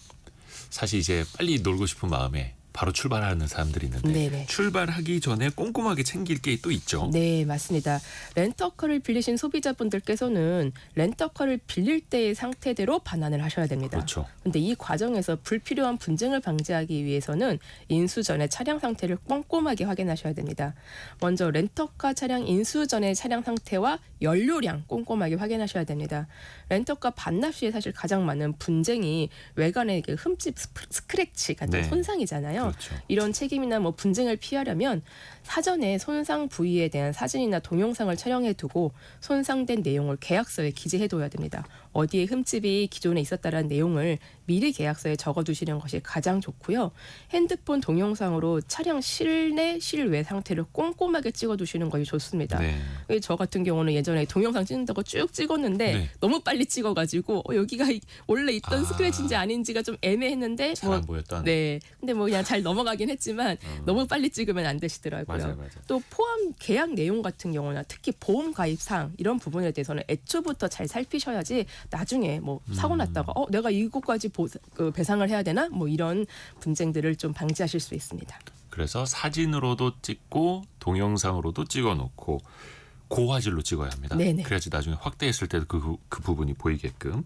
사실 이제 빨리 놀고 싶은 마음에 바로 출발하는 사람들이 있는데 네네. 출발하기 전에 꼼꼼하게 챙길 게 또 있죠. 네, 맞습니다. 렌터카를 빌리신 소비자분들께서는 렌터카를 빌릴 때의 상태대로 반환을 하셔야 됩니다. 그렇죠. 근데 이 과정에서 불필요한 분쟁을 방지하기 위해서는 인수 전에 차량 상태를 꼼꼼하게 확인하셔야 됩니다. 먼저 렌터카 차량 인수 전의 차량 상태와 연료량 꼼꼼하게 확인하셔야 됩니다. 렌터카 반납 시에 사실 가장 많은 분쟁이 외관의 흠집 스크래치 같은 네. 손상이잖아요. 그렇죠. 이런 책임이나 뭐 분쟁을 피하려면 사전에 손상 부위에 대한 사진이나 동영상을 촬영해 두고 손상된 내용을 계약서에 기재해 둬야 됩니다. 어디에 흠집이 기존에 있었다라는 내용을 미리 계약서에 적어두시는 것이 가장 좋고요. 핸드폰 동영상으로 차량 실내 실외 상태를 꼼꼼하게 찍어두시는 것이 좋습니다. 네. 저 같은 경우는 예전에 동영상 찍는다고 쭉 찍었는데 네. 너무 빨리 찍어가지고 여기가 원래 있던 아. 스크래치인지 아닌지가 좀 애매했는데 잘 안 보였던. 네. 근데 뭐 그냥 잘 넘어가긴 했지만 너무 빨리 찍으면 안 되시더라고요. 맞아요. 또 포함 계약 내용 같은 경우나 특히 보험 가입 사항 이런 부분에 대해서는 애초부터 잘 살피셔야지 나중에 뭐 사고 났다가 내가 이것까지 배상을 해야 되나 뭐 이런 분쟁들을 좀 방지하실 수 있습니다. 그래서 사진으로도 찍고 동영상으로도 찍어놓고 고화질로 찍어야 합니다. 네네. 그래야지 나중에 확대했을 때도 그 부분이 보이게끔.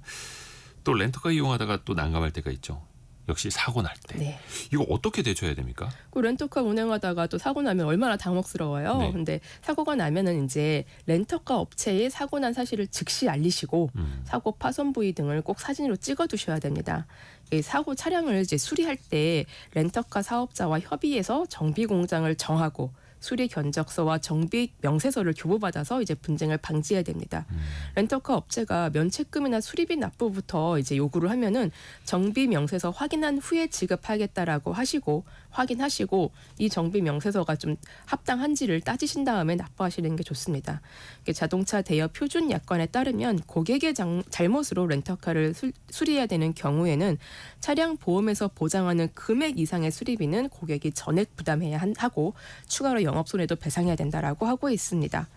또 렌터카 이용하다가 또 난감할 때가 있죠. 역시 사고 날 때. 네. 이거 어떻게 대처해야 됩니까? 그 렌터카 운행하다가 또 사고 나면 얼마나 당혹스러워요. 네. 근데 사고가 나면은 이제 렌터카 업체에 사고 난 사실을 즉시 알리시고 사고 파손 부위 등을 꼭 사진으로 찍어두셔야 됩니다. 이 사고 차량을 이제 수리할 때 렌터카 사업자와 협의해서 정비 공장을 정하고 수리 견적서와 정비 명세서를 교부받아서 이제 분쟁을 방지해야 됩니다. 렌터카 업체가 면책금이나 수리비 납부부터 이제 요구를 하면은 정비 명세서 확인한 후에 지급하겠다라고 확인하시고 이 정비 명세서가 좀 합당한지를 따지신 다음에 납부하시는 게 좋습니다. 자동차 대여 표준 약관에 따르면 고객의 잘못으로 렌터카를 수리해야 되는 경우에는 차량 보험에서 보장하는 금액 이상의 수리비는 고객이 전액 부담해야 하고 추가로 영업손해도 배상해야 된다라고 하고 있습니다.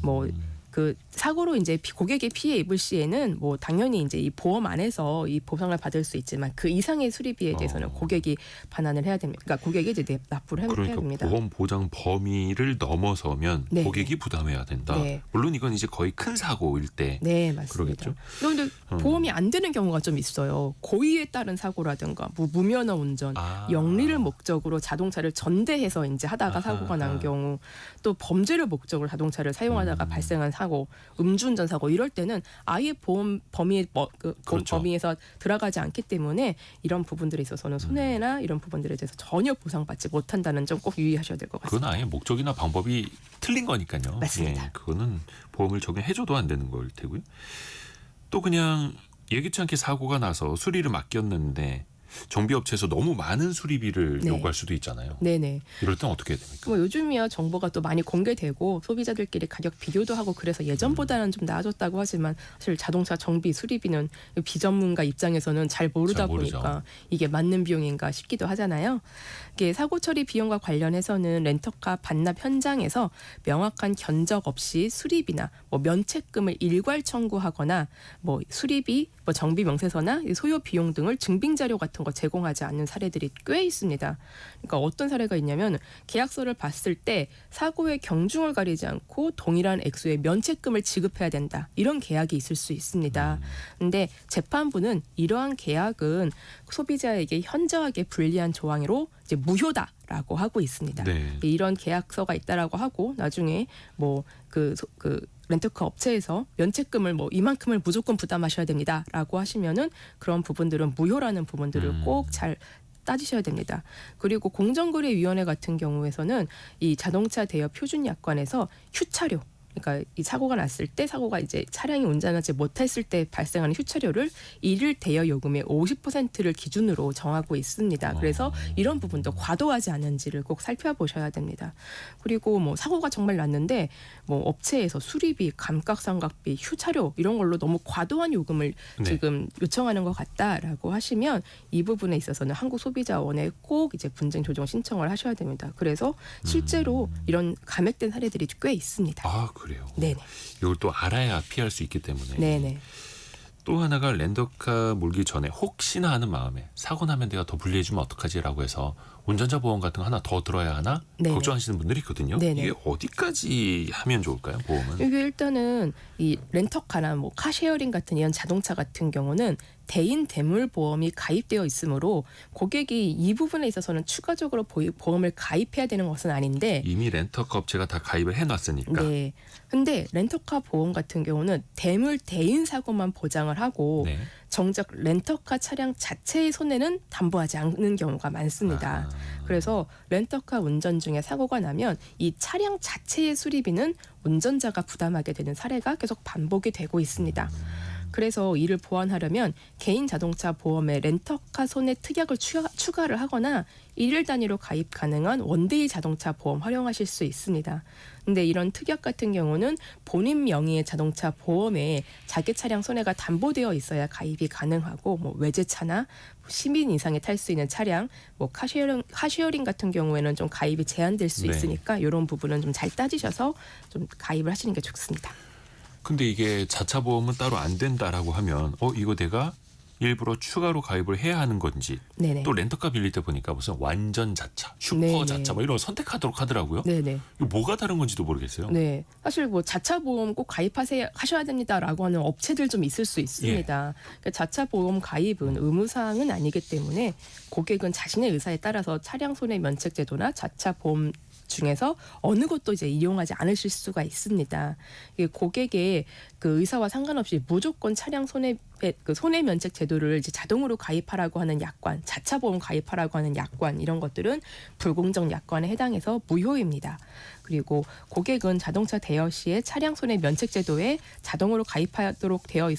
뭐 그 사고로 이제 고객의 피해 입을 시에는 뭐 당연히 이제 이 보험 안에서 이 보상을 받을 수 있지만 그 이상의 수리비에 대해서는 고객이 반환을 해야 됩니다. 그러니까 고객이 이제 납부를 해야 그러니까 됩니다. 보험 보장 범위를 넘어서면 네. 고객이 부담해야 된다. 네. 물론 이건 이제 거의 큰 사고일 때. 네, 맞습니다. 그러겠죠? 그런데 보험이 안 되는 경우가 좀 있어요. 고의에 따른 사고라든가 뭐 무면허 운전, 영리를 목적으로 자동차를 전대해서 이제 하다가 사고가 난 경우, 또 범죄를 목적으로 자동차를 사용하다가 발생한 사고, 음주운전 사고 이럴 때는 아예 보험 범위에 그렇죠. 범위에서 들어가지 않기 때문에 이런 부분들에 있어서는 손해나 이런 부분들에 대해서 전혀 보상받지 못한다는 점 꼭 유의하셔야 될 것 같습니다. 그건 아예 목적이나 방법이 틀린 거니까요. 맞습니다. 예, 그거는 보험을 적용해줘도 안 되는 걸 테고요. 또 그냥 예기치 않게 사고가 나서 수리를 맡겼는데 정비업체에서 너무 많은 수리비를 네. 요구할 수도 있잖아요. 네네. 이럴 땐 어떻게 해야 됩니까? 뭐 요즘이야 정보가 또 많이 공개되고 소비자들끼리 가격 비교도 하고 그래서 예전보다는 좀 나아졌다고 하지만 사실 자동차 정비 수리비는 비전문가 입장에서는 잘 모르다 잘 모르죠. 보니까 이게 맞는 비용인가 싶기도 하잖아요. 이게 사고 처리 비용과 관련해서는 렌터카 반납 현장에서 명확한 견적 없이 수리비나 뭐 면책금을 일괄 청구하거나 뭐 수리비, 뭐 정비 명세서나 소요 비용 등을 증빙 자료 같은 거 제공하지 않는 사례들이 꽤 있습니다. 그러니까 어떤 사례가 있냐면 계약서를 봤을 때 사고의 경중을 가리지 않고 동일한 액수의 면책금을 지급해야 된다. 이런 계약이 있을 수 있습니다. 근데 재판부는 이러한 계약은 소비자에게 현저하게 불리한 조항으로 이제 무효다라고 하고 있습니다. 네. 이런 계약서가 있다라고 하고 나중에 뭐 그 렌터카 업체에서 면책금을 뭐 이만큼을 무조건 부담하셔야 됩니다라고 하시면은 그런 부분들은 무효라는 부분들을 꼭 잘 따지셔야 됩니다. 그리고 공정거래위원회 같은 경우에서는 이 자동차 대여 표준 약관에서 휴차료 그러니까 이 사고가 났을 때 사고가 이제 차량이 운전하지 못했을 때 발생하는 휴차료를 일일 대여 요금의 50%를 기준으로 정하고 있습니다. 그래서 이런 부분도 과도하지 않은지를 꼭 살펴보셔야 됩니다. 그리고 뭐 사고가 정말 났는데 뭐 업체에서 수리비, 감가상각비, 휴차료 이런 걸로 너무 과도한 요금을 네. 지금 요청하는 것 같다라고 하시면 이 부분에 있어서는 한국소비자원에 꼭 이제 분쟁 조정 신청을 하셔야 됩니다. 그래서 실제로 이런 감액된 사례들이 꽤 있습니다. 아, 그래요. 네네. 이걸 또 알아야 피할 수 있기 때문에. 네네. 또 하나가 렌터카 몰기 전에 혹시나 하는 마음에 사고 나면 내가 더 불리해주면 어떡하지라고 해서 운전자 보험 같은 거 하나 더 들어야 하나 네네. 걱정하시는 분들이 있거든요. 네네. 이게 어디까지 하면 좋을까요? 보험은? 이게 일단은 이 렌터카나 뭐 카쉐어링 같은 이런 자동차 같은 경우는 대인 대물 보험이 가입되어 있으므로 고객이 이 부분에 있어서는 추가적으로 보험을 가입해야 되는 것은 아닌데 이미 렌터카 업체가 다 가입을 해놨으니까. 네. 근데 렌터카 보험 같은 경우는 대물 대인 사고만 보장을 하고 네. 정작 렌터카 차량 자체의 손해는 담보하지 않는 경우가 많습니다. 그래서 렌터카 운전 중에 사고가 나면 이 차량 자체의 수리비는 운전자가 부담하게 되는 사례가 계속 반복이 되고 있습니다. 그래서 이를 보완하려면 개인 자동차 보험에 렌터카 손해 특약을 추가를 하거나 일일 단위로 가입 가능한 원데이 자동차 보험 활용하실 수 있습니다. 근데 이런 특약 같은 경우는 본인 명의의 자동차 보험에 자기 차량 손해가 담보되어 있어야 가입이 가능하고 뭐 외제차나 10인 이상이 탈 수 있는 차량, 뭐 카쉐어링 같은 경우에는 좀 가입이 제한될 수 네. 있으니까 이런 부분은 좀 잘 따지셔서 좀 가입을 하시는 게 좋습니다. 근데 이게 자차 보험은 따로 안 된다라고 하면 이거 내가 일부러 추가로 가입을 해야 하는 건지 네네. 또 렌터카 빌릴 때 보니까 무슨 완전 자차, 슈퍼 네네. 자차 뭐 이런 걸 선택하도록 하더라고요. 네네. 이거 뭐가 다른 건지도 모르겠어요. 네, 사실 뭐 자차 보험 꼭 하셔야 됩니다라고 하는 업체들 좀 있을 수 있습니다. 그러니까 자차 보험 가입은 의무 사항은 아니기 때문에 고객은 자신의 의사에 따라서 차량 손해 면책 제도나 자차 보험 중에서 어느 것도 이제 이용하지 않으실 수가 있습니다. 이게 고객의 그 의사와 상관없이 무조건 차량 손해 면책 제도를 이제 자동으로 가입하라고 하는 약관, 자차 보험 가입하라고 하는 약관 이런 것들은 불공정 약관에 해당해서 무효입니다. 그리고 고객은 자동차 대여 시에 차량 손해 면책 제도에 자동으로 가입하도록 되어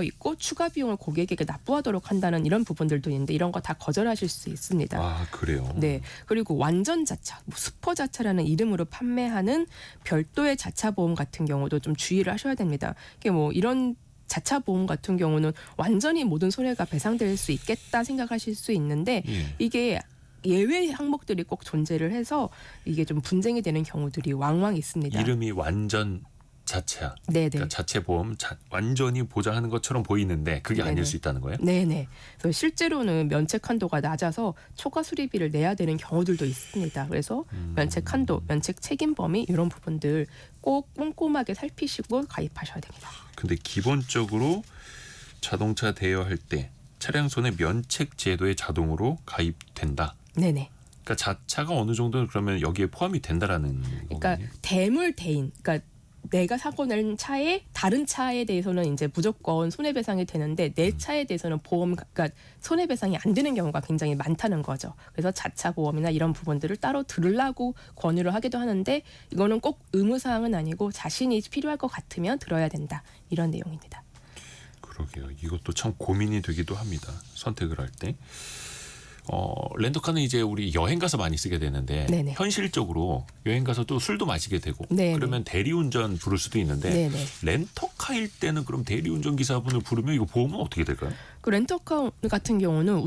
있고 추가 비용을 고객에게 납부하도록 한다는 이런 부분들도 있는데 이런 거 다 거절하실 수 있습니다. 아, 그래요. 네, 그리고 완전 자차, 뭐 슈퍼 자차라는 이름으로 판매하는 별도의 자차 보험 같은 경우도 좀 주의를 하셔야 됩니다. 이게 뭐 이런 자차 보험 같은 경우는 완전히 모든 손해가 배상될 수 있겠다 생각하실 수 있는데 예. 이게 예외 항목들이 꼭 존재를 해서 이게 좀 분쟁이 되는 경우들이 왕왕 있습니다. 이름이 완전 자체야. 네네. 그러니까 자체 보험 완전히 보장하는 것처럼 보이는데 그게 네네. 아닐 수 있다는 거예요? 네네. 그래서 실제로는 면책 한도가 낮아서 초과 수리비를 내야 되는 경우들도 있습니다. 그래서 면책 한도, 면책 책임 범위 이런 부분들 꼭 꼼꼼하게 살피시고 가입하셔야 됩니다. 근데 기본적으로 자동차 대여할 때 차량 손해 면책 제도에 자동으로 가입된다. 네네. 그러니까 자차가 어느 정도는 그러면 여기에 포함이 된다라는 그러니까 거군요. 대물 대인, 그러니까 내가 사고 낸 차에 다른 차에 대해서는 이제 무조건 손해배상이 되는데 내 차에 대해서는 그러니까 손해배상이 안 되는 경우가 굉장히 많다는 거죠. 그래서 자차 보험이나 이런 부분들을 따로 들으려고 권유를 하기도 하는데 이거는 꼭 의무사항은 아니고 자신이 필요할 것 같으면 들어야 된다. 이런 내용입니다. 그러게요. 이것도 참 고민이 되기도 합니다. 선택을 할 때. 렌터카는 이제 우리 여행 가서 많이 쓰게 되는데 네네. 현실적으로 여행 가서 또 술도 마시게 되고 네네. 그러면 대리운전 부를 수도 있는데 네네. 렌터카일 때는 그럼 대리운전 기사분을 부르면 이거 보험은 어떻게 될까요? 그 렌터카 같은 경우는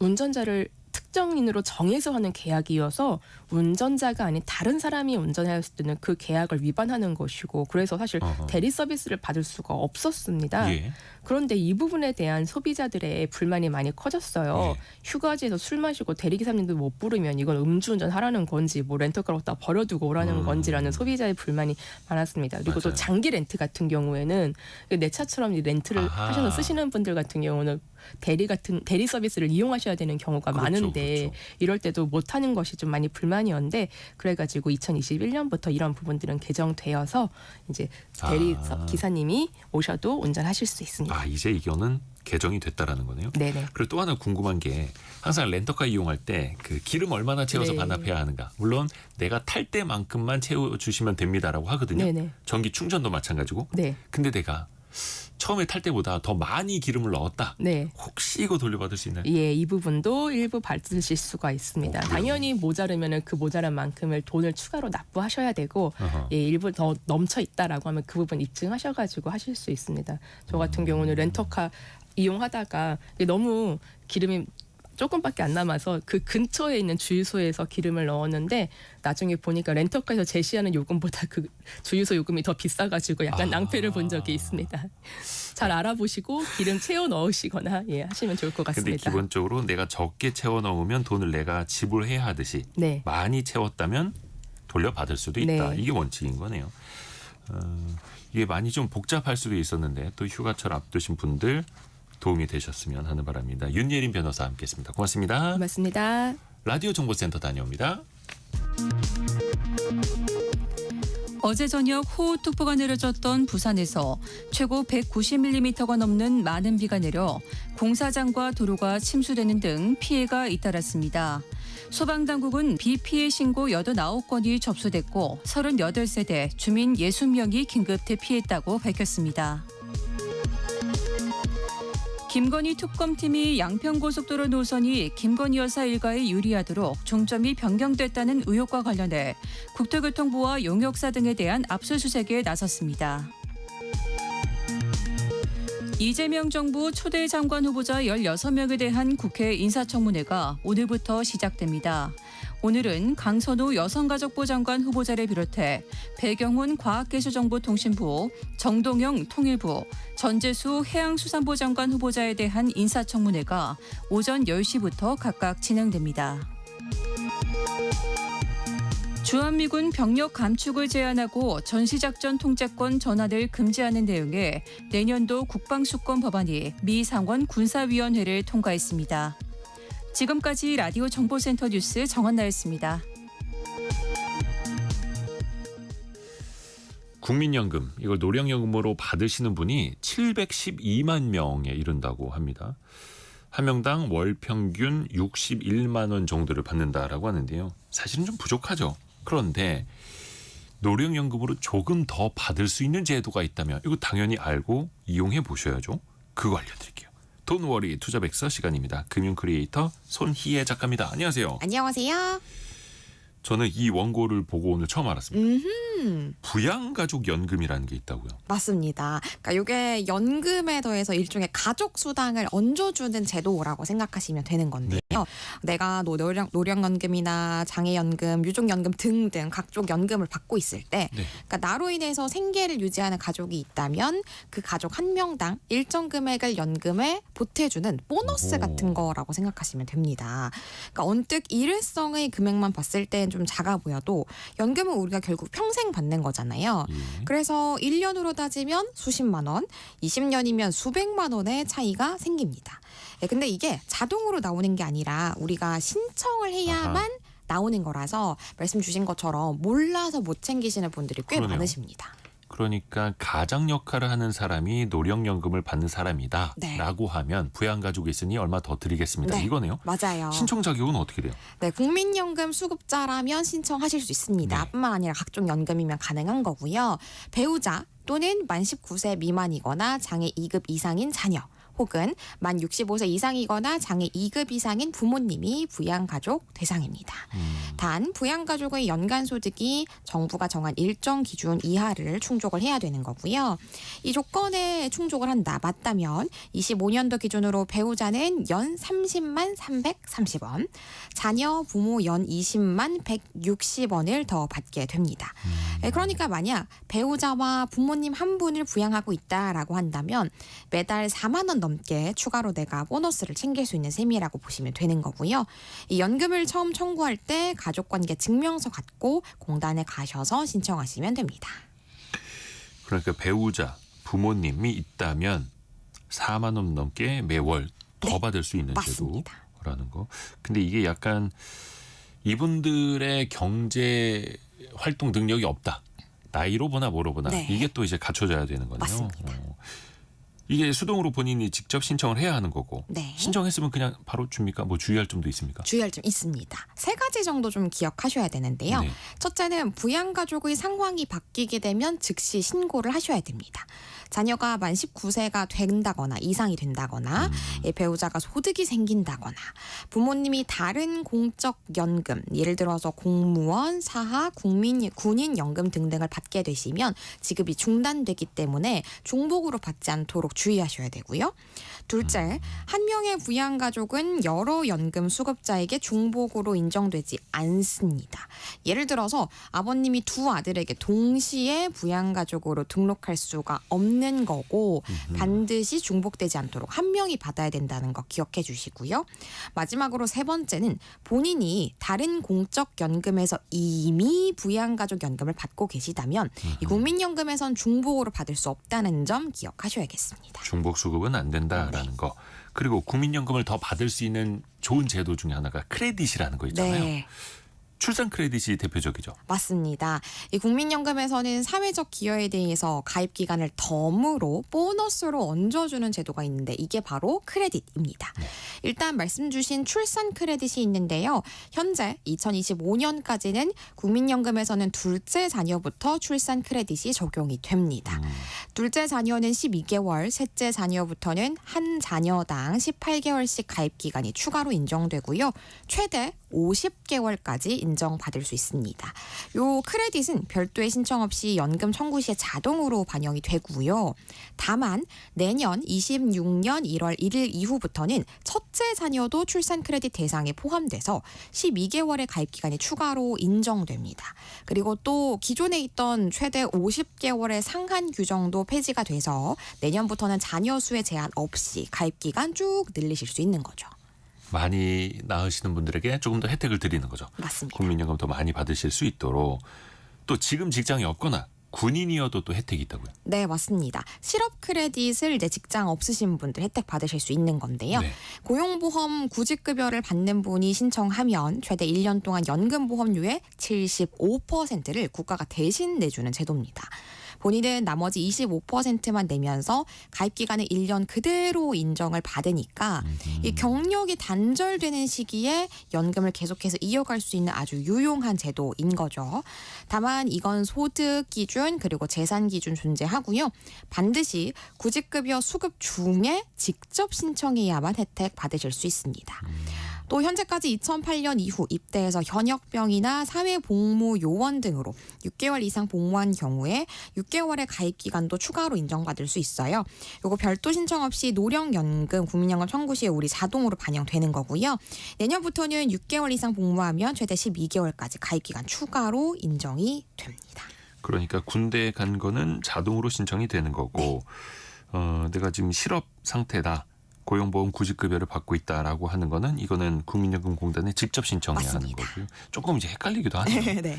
운전자를 특정인으로 정해서 하는 계약이어서 운전자가 아닌 다른 사람이 운전하였을 때는 그 계약을 위반하는 것이고 그래서 사실 어허. 대리 서비스를 받을 수가 없었습니다. 예. 그런데 이 부분에 대한 소비자들의 불만이 많이 커졌어요. 예. 휴가지에서 술 마시고 대리기사님도 못 부르면 이건 음주운전 하라는 건지 뭐 렌터카로 다 버려두고 오라는 건지라는 소비자의 불만이 많았습니다. 그리고 또 맞아요. 장기 렌트 같은 경우에는 내 차처럼 이 렌트를 아하. 하셔서 쓰시는 분들 같은 경우는 대리 서비스를 이용하셔야 되는 경우가 그렇죠, 많은데 때 이럴 때도 못 하는 것이 좀 많이 불만이었는데 그래가지고 2021년부터 이런 부분들은 개정되어서 이제 대리 기사님이 오셔도 운전하실 수 있습니다. 아, 이제 이거는 개정이 됐다라는 거네요. 네네. 그리고 또 하나 궁금한 게 항상 렌터카 이용할 때 그 기름 얼마나 채워서 네. 반납해야 하는가. 물론 내가 탈 때만큼만 채워주시면 됩니다라고 하거든요. 네네. 전기 충전도 마찬가지고. 네. 근데 내가 처음에 탈 때보다 더 많이 기름을 넣었다. 네. 혹시 이거 돌려받을 수 있나요? 예, 이 부분도 일부 받으실 수가 있습니다. 그래요? 당연히 모자르면은 그 모자란 만큼을 돈을 추가로 납부하셔야 되고, 어허. 예, 일부 더 넘쳐 있다라고 하면 그 부분 입증하셔가지고 하실 수 있습니다. 저 같은 경우는 렌터카 이용하다가 이게 너무 기름이 조금밖에 안 남아서 그 근처에 있는 주유소에서 기름을 넣었는데 나중에 보니까 렌터카에서 제시하는 요금보다 그 주유소 요금이 더 비싸가지고 약간 낭패를 본 적이 있습니다. 잘 알아보시고 기름 채워 넣으시거나 예, 하시면 좋을 것 근데 같습니다. 기본적으로 내가 적게 채워 넣으면 돈을 내가 지불해야 하듯이 네. 많이 채웠다면 돌려받을 수도 있다. 네. 이게 원칙인 거네요. 이게 많이 좀 복잡할 수도 있었는데 또 휴가철 앞두신 분들 도움이 되셨으면 하는 바랍니다. 윤예린 변호사 함께했습니다. 고맙습니다. 고맙습니다. 라디오 정보센터 다녀옵니다. 어제 저녁 호우특보가 내려졌던 부산에서 최고 190mm가 넘는 많은 비가 내려 공사장과 도로가 침수되는 등 피해가 잇따랐습니다. 소방당국은 비 피해 신고 89건이 접수됐고 38세대 주민 60명이 긴급 대피했다고 밝혔습니다. 김건희 특검팀이 양평고속도로 노선이 김건희 여사 일가에 유리하도록 종점이 변경됐다는 의혹과 관련해 국토교통부와 용역사 등에 대한 압수수색에 나섰습니다. 이재명 정부 초대 장관 후보자 16명에 대한 국회 인사청문회가 오늘부터 시작됩니다. 오늘은 강선우 여성가족부 장관 후보자를 비롯해 배경훈 과학기술정보통신부, 정동영 통일부, 전재수 해양수산부 장관 후보자에 대한 인사청문회가 오전 10시부터 각각 진행됩니다. 주한미군 병력 감축을 제한하고 전시작전 통제권 전환을 금지하는 내용의 내년도 국방수권 법안이 미 상원 군사위원회를 통과했습니다. 지금까지 라디오 정보센터 뉴스 정한나였습니다. 국민연금, 이걸 노령연금으로 받으시는 분이 712만 명에 이른다고 합니다. 한 명당 월 평균 61만 원 정도를 받는다라고 하는데요. 사실은 좀 부족하죠. 그런데 노령연금으로 조금 더 받을 수 있는 제도가 있다면 이거 당연히 알고 이용해 보셔야죠. 그거 알려드릴게요. 돈워리 투자백서 시간입니다. 금융 크리에이터 손희애 작가입니다. 안녕하세요. 안녕하세요. 저는 이 원고를 보고 오늘 처음 알았습니다. 부양가족연금이라는 게 있다고요. 맞습니다. 그러니까 이게 연금에 더해서 일종의 가족 수당을 얹어주는 제도라고 생각하시면 되는 건데요. 내가 노령연금이나 장애연금, 유족연금 등등 각종 연금을 받고 있을 때 그러니까 나로 인해서 생계를 유지하는 가족이 있다면 그 가족 한 명당 일정 금액을 연금에 보태주는 보너스 같은 거라고 생각하시면 됩니다. 그러니까 언뜻 일회성의 금액만 봤을 땐 좀 작아 보여도 연금은 우리가 결국 평생 받는 거잖아요. 그래서 1년으로 따지면 수십만 원, 20년이면 수백만 원의 차이가 생깁니다. 근데 이게 자동으로 나오는 게 아니라 우리가 신청을 해야만 나오는 거라서 말씀 주신 것처럼 몰라서 못 챙기시는 분들이 꽤 그러네요. 많으십니다. 그러니까 가장 역할을 하는 사람이 노령연금을 받는 사람이다 라고 하면 부양가족이 있으니 얼마 더 드리겠습니다. 네. 이거네요. 맞아요. 신청 자격은 어떻게 돼요? 네, 국민연금 수급자라면 신청하실 수 있습니다. 네. 뿐만 아니라 각종 연금이면 가능한 거고요. 배우자 또는 만 19세 미만이거나 장애 2급 이상인 자녀 혹은 만 65세 이상이거나 장애 2급 이상인 부모님이 부양가족 대상입니다. 단 부양가족의 연간 소득이 정부가 정한 일정 기준 이하를 충족을 해야 되는 거고요. 이 조건에 충족을 한다 맞다면 25년도 기준으로 배우자는 연 30만 330원, 자녀 부모 연 20만 160원을 더 받게 됩니다. 그러니까 만약 배우자와 부모님 한 분을 부양하고 있다라고 한다면 매달 4만 원 넘게 추가로 내가 보너스를 챙길 수 있는 셈이라고 보시면 되는 거고요. 이 연금을 처음 청구할 때 가족관계 증명서 갖고 공단에 가셔서 신청하시면 됩니다. 그러니까 배우자, 부모님이 있다면 4만 원 넘게 매월 더 네, 받을 수 있는 맞습니다. 제도. 라는 거. 근데 이게 약간 이분들의 경제 활동 능력이 없다. 나이로 보나 뭐로 보나 네. 이게 또 이제 갖춰져야 되는 거네요. 맞습니다. 이게 수동으로 본인이 직접 신청을 해야 하는 거고 네. 신청했으면 그냥 바로 줍니까? 뭐 주의할 점도 있습니까? 주의할 점 있습니다. 3가지 정도 좀 기억하셔야 되는데요. 네. 첫째는 부양가족의 상황이 바뀌게 되면 즉시 신고를 하셔야 됩니다. 자녀가 만 19세가 된다거나 이상이 된다거나 배우자가 소득이 생긴다거나 부모님이 다른 공적 연금 예를 들어서 공무원, 사하, 군인 연금 등등을 받게 되시면 지급이 중단되기 때문에 중복으로 받지 않도록 주의하셔야 되고요. 둘째, 한 명의 부양가족은 여러 연금 수급자에게 중복으로 인정되지 않습니다. 예를 들어서 아버님이 두 아들에게 동시에 부양가족으로 등록할 수가 없는 거고 반드시 중복되지 않도록 한 명이 받아야 된다는 거 기억해 주시고요. 마지막으로 3번째는 본인이 다른 공적 연금에서 이미 부양가족 연금을 받고 계시다면 이 국민연금에선 중복으로 받을 수 없다는 점 기억하셔야겠습니다. 중복 수급은 안 된다라는 거. 그리고 국민연금을 더 받을 수 있는 좋은 제도 중에 하나가 크레딧이라는 거 있잖아요. 네. 출산 크레딧이 대표적이죠. 맞습니다. 이 국민연금에서는 사회적 기여에 대해서 가입 기간을 덤으로 보너스로 얹어주는 제도가 있는데 이게 바로 크레딧입니다. 일단 말씀 주신 출산 크레딧이 있는데요. 현재 2025년까지는 국민연금에서는 둘째 자녀부터 출산 크레딧이 적용이 됩니다. 둘째 자녀는 12개월, 셋째 자녀부터는 한 자녀당 18개월씩 가입 기간이 추가로 인정되고요. 최대 50개월까지 인정받을 수 있습니다. 요 크레딧은 별도의 신청 없이 연금 청구 시에 자동으로 반영이 되고요. 다만 내년 26년 1월 1일 이후부터는 첫째 자녀도 출산 크레딧 대상에 포함돼서 12개월의 가입 기간이 추가로 인정됩니다. 그리고 또 기존에 있던 최대 50개월의 상한 규정도 폐지가 돼서 내년부터는 자녀 수의 제한 없이 가입 기간 쭉 늘리실 수 있는 거죠. 많이 낳으시는 분들에게 조금 더 혜택을 드리는 거죠. 맞습니다. 국민연금 더 많이 받으실 수 있도록. 또 지금 직장이 없거나 군인이어도 또 혜택이 있다고요. 네, 맞습니다. 실업 크레딧을 이제 직장 없으신 분들 혜택 받으실 수 있는 건데요. 네. 고용보험 구직급여를 받는 분이 신청하면 최대 1년 동안 연금보험료의 75%를 국가가 대신 내주는 제도입니다. 본인은 나머지 25%만 내면서 가입 기간을 1년 그대로 인정을 받으니까 이 경력이 단절되는 시기에 연금을 계속해서 이어갈 수 있는 아주 유용한 제도인 거죠. 다만 이건 소득 기준 그리고 재산 기준 존재하고요. 반드시 구직급여 수급 중에 직접 신청해야만 혜택 받으실 수 있습니다. 또 현재까지 2008년 이후 입대해서 현역병이나 사회복무요원 등으로 6개월 이상 복무한 경우에 6개월의 가입 기간도 추가로 인정받을 수 있어요. 요거 별도 신청 없이 노령연금, 국민연금 청구 시에 우리 자동으로 반영되는 거고요. 내년부터는 6개월 이상 복무하면 최대 12개월까지 가입 기간 추가로 인정이 됩니다. 그러니까 군대 간 거는 자동으로 신청이 되는 거고 내가 지금 실업 상태다. 고용보험 구직급여를 받고 있다라고 하는 거는 이거는 국민연금공단에 직접 신청해야 하는 맞습니다. 거고요. 조금 이제 헷갈리기도 하네요. 네.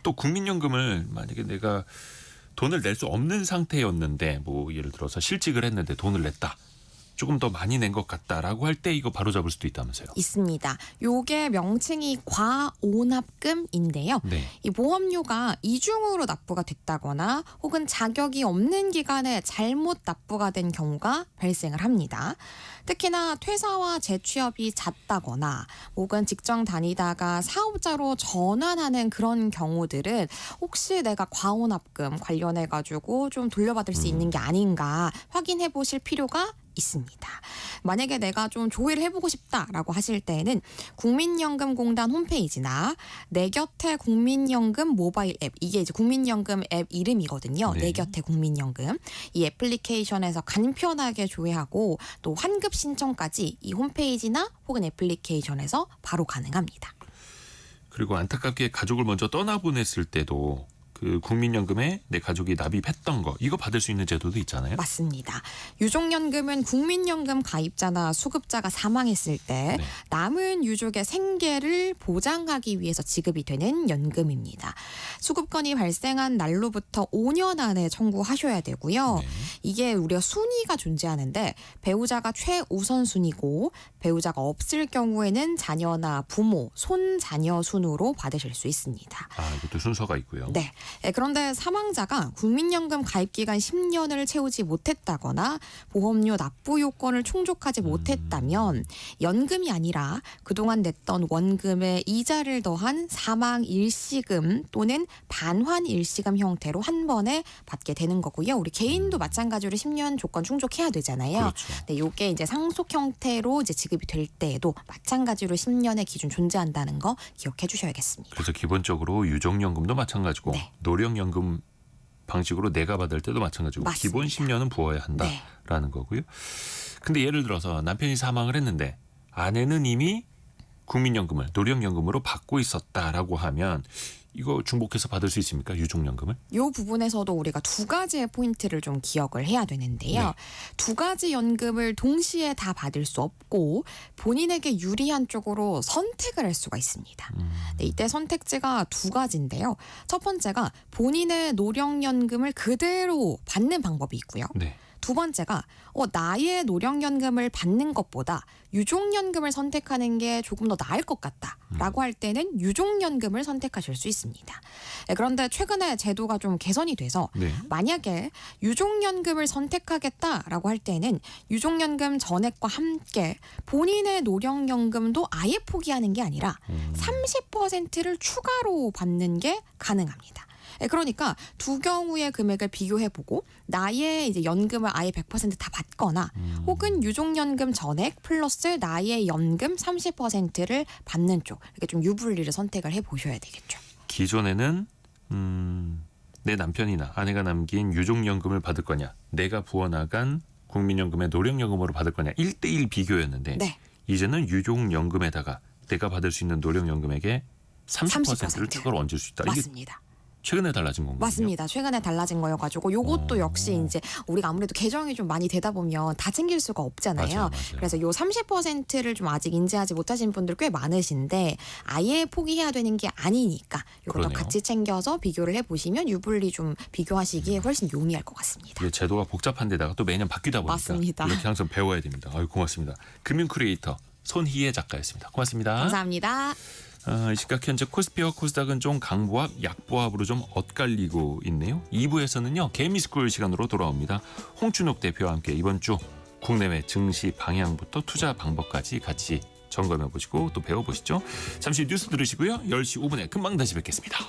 또 국민연금을 만약에 내가 돈을 낼 수 없는 상태였는데 뭐 예를 들어서 실직을 했는데 돈을 냈다. 조금 더 많이 낸 것 같다라고 할 때 이거 바로 잡을 수도 있다면서요. 있습니다. 요게 명칭이 과오납금인데요. 네. 이 보험료가 이중으로 납부가 됐다거나 혹은 자격이 없는 기간에 잘못 납부가 된 경우가 발생을 합니다. 특히나 퇴사와 재취업이 잦다거나 혹은 직장 다니다가 사업자로 전환하는 그런 경우들은 혹시 내가 과오납금 관련해 가지고 좀 돌려받을 수 있는 게 아닌가 확인해 보실 필요가 있습니다. 만약에 내가 좀 조회를 해보고 싶다라고 하실 때는 국민연금공단 홈페이지나 내 곁에 국민연금 모바일 앱, 이게 이제 국민연금 앱 이름이거든요. 네. 내 곁에 국민연금, 이 애플리케이션에서 간편하게 조회하고 또 환급 신청까지 이 홈페이지나 혹은 애플리케이션에서 바로 가능합니다. 그리고 안타깝게 가족을 먼저 떠나보냈을 때도 그 국민연금에 내 가족이 납입했던 거 이거 받을 수 있는 제도도 있잖아요. 맞습니다. 유족연금은 국민연금 가입자나 수급자가 사망했을 때 네. 남은 유족의 생계를 보장하기 위해서 지급이 되는 연금입니다. 수급건이 발생한 날로부터 5년 안에 청구하셔야 되고요. 네. 이게 우리가 순위가 존재하는데 배우자가 최우선순위고 배우자가 없을 경우에는 자녀나 부모, 손자녀 순으로 받으실 수 있습니다. 아, 이것도 순서가 있고요. 네. 그런데 사망자가 국민연금 가입 기간 10년을 채우지 못했다거나 보험료 납부 요건을 충족하지 못했다면 연금이 아니라 그동안 냈던 원금에 이자를 더한 사망 일시금 또는 반환 일시금 형태로 한 번에 받게 되는 거고요. 우리 개인도 마찬가지로 10년 조건 충족해야 되잖아요. 그렇죠. 네, 요게 이제 상속 형태로 이제 지급이 될 때에도 마찬가지로 10년의 기준 존재한다는 거 기억해 주셔야겠습니다. 그래서 기본적으로 유족연금도 마찬가지고 네. 노령연금 방식으로 내가 받을 때도 마찬가지고 맞습니다. 기본 10년은 부어야 네. 한다라는 거고요. 근데 예를 들어서 남편이 사망을 했는데 아내는 이미 국민연금을 노령연금으로 받고 있었다라고 하면 이거 중복해서 받을 수 있습니까? 유족연금을? 요 부분에서도 우리가 두 가지의 포인트를 좀 기억을 해야 되는데요. 네. 두 가지 연금을 동시에 다 받을 수 없고 본인에게 유리한 쪽으로 선택을 할 수가 있습니다. 네, 이때 선택지가 두 가지인데요. 첫 번째가 본인의 노령연금을 그대로 받는 방법이 있고요. 네. 두 번째가 나의 노령연금을 받는 것보다 유족연금을 선택하는 게 조금 더 나을 것 같다라고 할 때는 유족연금을 선택하실 수 있습니다. 네, 그런데 최근에 제도가 좀 개선이 돼서 네. 만약에 유족연금을 선택하겠다라고 할 때는 유족연금 전액과 함께 본인의 노령연금도 아예 포기하는 게 아니라 30%를 추가로 받는 게 가능합니다. 그러니까 두 경우의 금액을 비교해보고 나의 이제 연금을 아예 100% 다 받거나 혹은 유족연금 전액 플러스 나의 연금 30%를 받는 쪽 이렇게 좀 유불리를 선택을 해보셔야 되겠죠. 기존에는 내 남편이나 아내가 남긴 유족연금을 받을 거냐 내가 부어나간 국민연금의 노령연금으로 받을 거냐 1대1 비교였는데 네. 이제는 유족연금에다가 내가 받을 수 있는 노령연금액의 30%를 30%. 추가로 얹을 수 있다. 이게 맞습니다. 최근에 달라진 건가요? 맞습니다. 최근에 달라진 거여가지고 요것도 역시 이제 우리가 아무래도 개정이 좀 많이 되다 보면 다 챙길 수가 없잖아요. 맞아요. 그래서 요 30%를 좀 아직 인지하지 못하신 분들 꽤 많으신데 아예 포기해야 되는 게 아니니까 요것도 그러네요. 같이 챙겨서 비교를 해보시면 유불리 좀 비교하시기에 훨씬 용이할 것 같습니다. 이게 제도가 복잡한 데다가 또 매년 바뀌다 보니까 맞습니다. 이렇게 항상 배워야 됩니다. 아유, 고맙습니다. 금융 크리에이터 손희애 작가였습니다. 고맙습니다. 감사합니다. 이 시각 현재 코스피와 코스닥은 좀 강보합, 약보합으로 좀 엇갈리고 있네요. 2부에서는요. 개미스쿨 시간으로 돌아옵니다. 홍춘욱 대표와 함께 이번 주 국내외 증시 방향부터 투자 방법까지 같이 점검해 보시고 또 배워보시죠. 잠시 뉴스 들으시고요. 10시 5분에 금방 다시 뵙겠습니다.